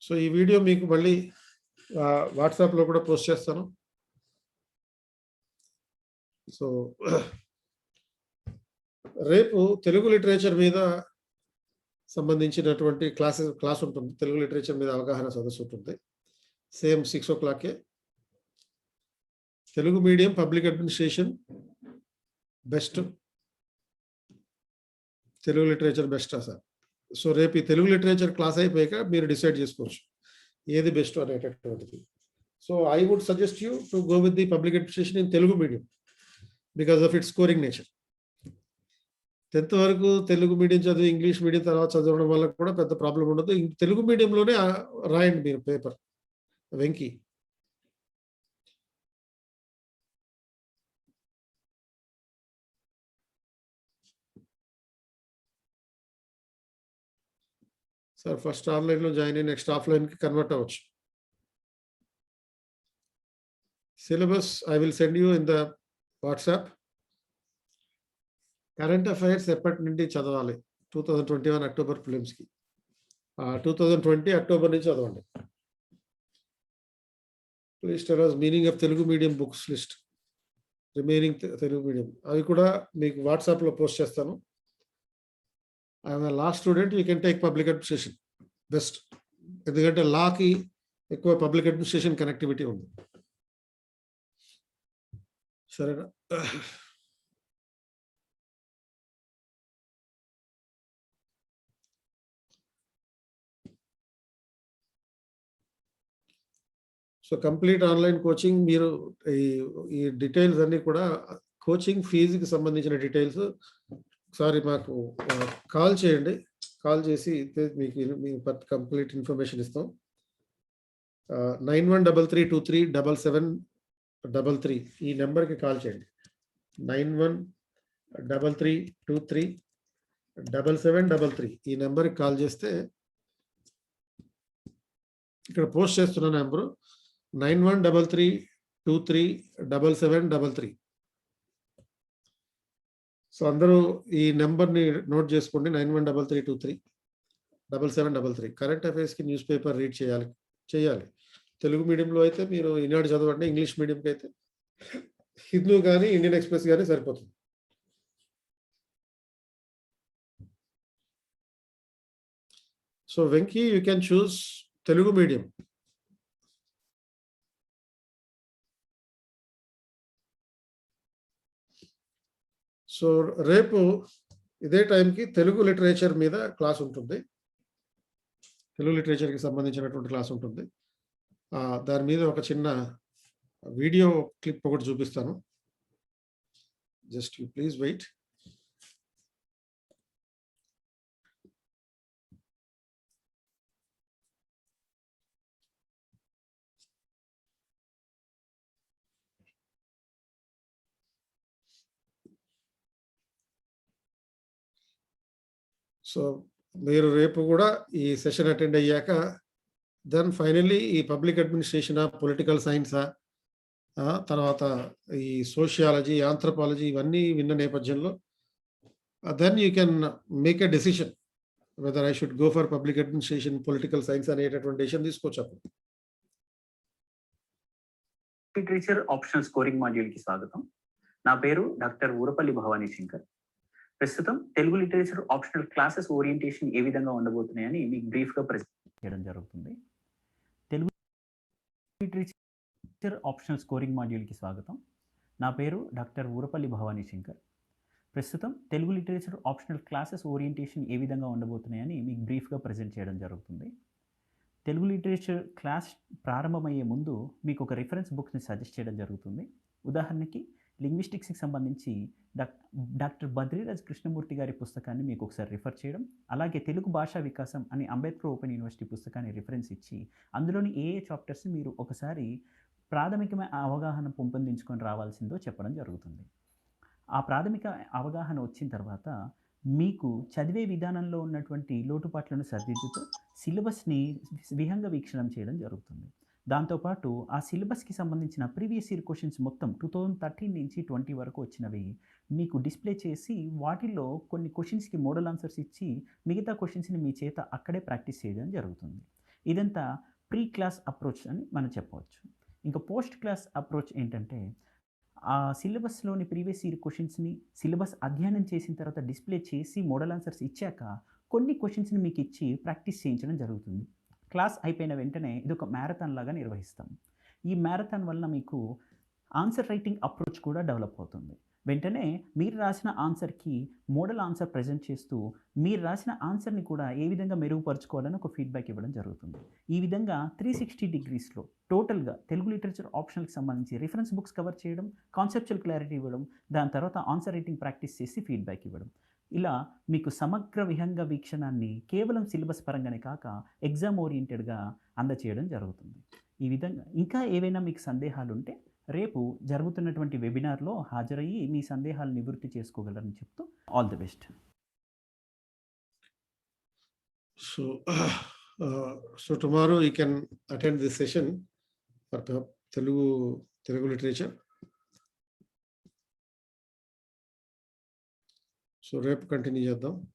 సో ఈ వీడియో మీకు మళ్ళీ వాట్సాప్లో కూడా పోస్ట్ చేస్తాను. సో రేపు తెలుగు లిటరేచర్ మీద సంబంధించినటువంటి క్లాస్ ఉంటుంది. తెలుగు లిటరేచర్ మీద అవగాహన సదస్సు ఉంటుంది. Same 6 o'clock. Telugu medium public administration best, Telugu literature బెస్టా సార్? సో రేపు ఈ తెలుగు లిటరేచర్ క్లాస్ అయిపోయాక మీరు డిసైడ్ చేసుకోవచ్చు ఏది బెస్ట్ అనేటటువంటిది. So I would suggest you to go with the public administration in Telugu medium because of its scoring nature. 10th వరకు తెలుగు మీడియం చదివి ఇంగ్లీష్ మీడియం తర్వాత చదవడం వల్ల కూడా పెద్ద ప్రాబ్లం ఉండదు. తెలుగు మీడియంలోనే రాయండి మీరు పేపర్. వెంకీ సార్ ఫస్ట్ ఆన్లైన్లో జాయిన్ అయ్యి నెక్స్ట్ ఆఫ్లైన్కి కన్వర్ట్ అవ్వచ్చు. Syllabus I will send you in the WhatsApp. Current affairs ఎప్పటి నుండి చదవాలి? 2021 అక్టోబర్ ఫిలిమ్స్కి 2020 అక్టోబర్ నుంచి చదవండి. Please tell us meaning of Telugu medium books list, remaining Telugu medium, అవి కూడా మీకు వాట్సాప్లో పోస్ట్ చేస్తాను. I'm last student, you can take public administration best, ఎందుకంటే లాకి ఎక్కువ పబ్లిక్ అడ్మినిస్ట్రేషన్ కనెక్టివిటీ ఉంది. సరేనా? సో కంప్లీట్ ఆన్లైన్ కోచింగ్, మీరు ఈ డీటెయిల్స్ అన్నీ కూడా కోచింగ్ ఫీజుకి సంబంధించిన డీటెయిల్స్ ఒకసారి మాకు కాల్ చేయండి. కాల్ చేసి మీకు కంప్లీట్ ఇన్ఫర్మేషన్ ఇస్తాం. 9133237733 ఈ నెంబర్కి కాల్ చేయండి. 9133237733 ఈ నెంబర్కి కాల్ చేస్తే, ఇక్కడ పోస్ట్ చేస్తున్న నెంబరు 9133237733. సో అందరూ ఈ నెంబర్ని నోట్ చేసుకోండి. 9133237733. కరెంట్ అఫైర్స్కి న్యూస్ పేపర్ రీడ్ చేయాలి. తెలుగు మీడియంలో అయితే మీరు ఈనాడు చదవండి, ఇంగ్లీష్ మీడియంకి అయితే హిందూ కానీ ఇండియన్ ఎక్స్ప్రెస్ కానీ సరిపోతుంది. So Venky, you can choose Telugu medium. So రేపు ఇదే టైంకి తెలుగు లిటరేచర్ మీద క్లాస్ ఉంటుంది. తెలుగు లిటరేచర్కి సంబంధించినటువంటి క్లాస్ ఉంటుంది. దాని మీద ఒక చిన్న వీడియో క్లిప్ ఒకటి చూపిస్తాను. Just you please wait. So మీరు రేపు కూడా ఈ సెషన్ అటెండ్ అయ్యాక దెన్ ఫైనల్లీ ఈ పబ్లిక్ అడ్మినిస్ట్రేషనా, పొలిటికల్ సైన్సా, తర్వాత ఈ సోషియాలజీ, ఆంథ్రోపాలజీ ఇవన్నీ విన్న నేపథ్యంలో then you can make a decision whether I should go for public administration, political science అనేటటువంటి డెసిషన్ తీసుకోవచ్చు అప్పుడు. లిటరేచర్ ఆప్షనల్ స్కోరింగ్ మాడ్యూల్కి స్వాగతం. నా పేరు డాక్టర్ ఊరపల్లి భవానీ శంకర్. ప్రస్తుతం Telugu literature optional classes orientation ఏ విధంగా ఉండబోతున్నాయని మీకు బ్రీఫ్గా ప్రెజెంట్ చేయడం జరుగుతుంది. తెలుగు లిటరేచర్ ఆప్షనల్ స్కోరింగ్ మాడ్యూల్కి స్వాగతం. నా పేరు డాక్టర్ ఊరపల్లి భవానీ శంకర్. ప్రస్తుతం Telugu literature optional classes orientation ఏ విధంగా ఉండబోతున్నాయని మీకు బ్రీఫ్గా ప్రెజెంట్ చేయడం జరుగుతుంది. తెలుగు లిటరేచర్ క్లాస్ ప్రారంభమయ్యే ముందు మీకు ఒక రిఫరెన్స్ బుక్స్ని సజెస్ట్ చేయడం జరుగుతుంది. ఉదాహరణకి లింగ్విస్టిక్స్కి సంబంధించి డాక్టర్ బద్రీరాజ్ కృష్ణమూర్తి గారి పుస్తకాన్ని మీకు ఒకసారి రిఫర్ చేయడం, అలాగే తెలుగు భాషా వికాసం అని అంబేద్కర్ ఓపెన్ యూనివర్సిటీ పుస్తకాన్ని రిఫరెన్స్ ఇచ్చి అందులోని ఏ చాప్టర్స్ మీరు ఒకసారి ప్రాథమికమైన అవగాహన పెంపొందించుకొని రావాల్సిందో చెప్పడం జరుగుతుంది. ఆ ప్రాథమిక అవగాహన వచ్చిన తర్వాత మీకు చదివే విధానంలో ఉన్నటువంటి లోటుపాట్లను సరిదిద్దుతూ సిలబస్ని విహంగ వీక్షణం చేయడం జరుగుతుంది. దాంతోపాటు ఆ సిలబస్కి సంబంధించిన ప్రీవియస్ ఇయర్ క్వశ్చన్స్ మొత్తం 2013 నుంచి 20 వరకు వచ్చినవి మీకు డిస్ప్లే చేసి వాటిల్లో కొన్ని క్వశ్చన్స్కి మోడల్ ఆన్సర్స్ ఇచ్చి మిగతా క్వశ్చన్స్ని మీ చేత అక్కడే ప్రాక్టీస్ చేయడం జరుగుతుంది. ఇదంతా ప్రీ క్లాస్ అప్రోచ్ అని మనం చెప్పవచ్చు. ఇంకా పోస్ట్ క్లాస్ అప్రోచ్ ఏంటంటే, ఆ సిలబస్లోని ప్రీవియస్ ఇయర్ క్వశ్చన్స్ని సిలబస్ అధ్యయనం చేసిన తర్వాత డిస్ప్లే చేసి మోడల్ ఆన్సర్స్ ఇచ్చాక కొన్ని క్వశ్చన్స్ని మీకు ఇచ్చి ప్రాక్టీస్ చేయించడం జరుగుతుంది. క్లాస్ అయిపోయిన వెంటనే ఇది ఒక మ్యారథాన్ లాగా నిర్వహిస్తాం. ఈ మ్యారథాన్ వల్ల మీకు ఆన్సర్ రైటింగ్ అప్రోచ్ కూడా డెవలప్ అవుతుంది. వెంటనే మీరు రాసిన ఆన్సర్కి మోడల్ ఆన్సర్ ప్రజెంట్ చేస్తూ మీరు రాసిన ఆన్సర్ని కూడా ఏ విధంగా మెరుగుపరుచుకోవాలని ఒక ఫీడ్బ్యాక్ ఇవ్వడం జరుగుతుంది. ఈ విధంగా 360 డిగ్రీస్లో టోటల్గా తెలుగు లిటరేచర్ ఆప్షనల్కి సంబంధించి రిఫరెన్స్ బుక్స్ కవర్ చేయడం, కాన్సెప్చువల్ క్లారిటీ ఇవ్వడం, దాని తర్వాత ఆన్సర్ రైటింగ్ ప్రాక్టీస్ చేసి ఫీడ్బ్యాక్ ఇవ్వడం, ఇలా మీకు సమగ్ర విహంగ వీక్షణాన్ని కేవలం సిలబస్ పరంగానే కాక ఎగ్జామ్ ఓరియంటెడ్గా అందచేయడం జరుగుతుంది. ఈ విధంగా ఇంకా ఏవైనా మీకు సందేహాలు ఉంటే రేపు జరుగుతున్నటువంటి వెబినార్లో హాజరయ్యి మీ సందేహాలు నివృత్తి చేసుకోగలరని చెప్తూ all the best. So tomorrow you can attend this session for Telugu literature. So రేపు కంటిన్యూ చేద్దాం.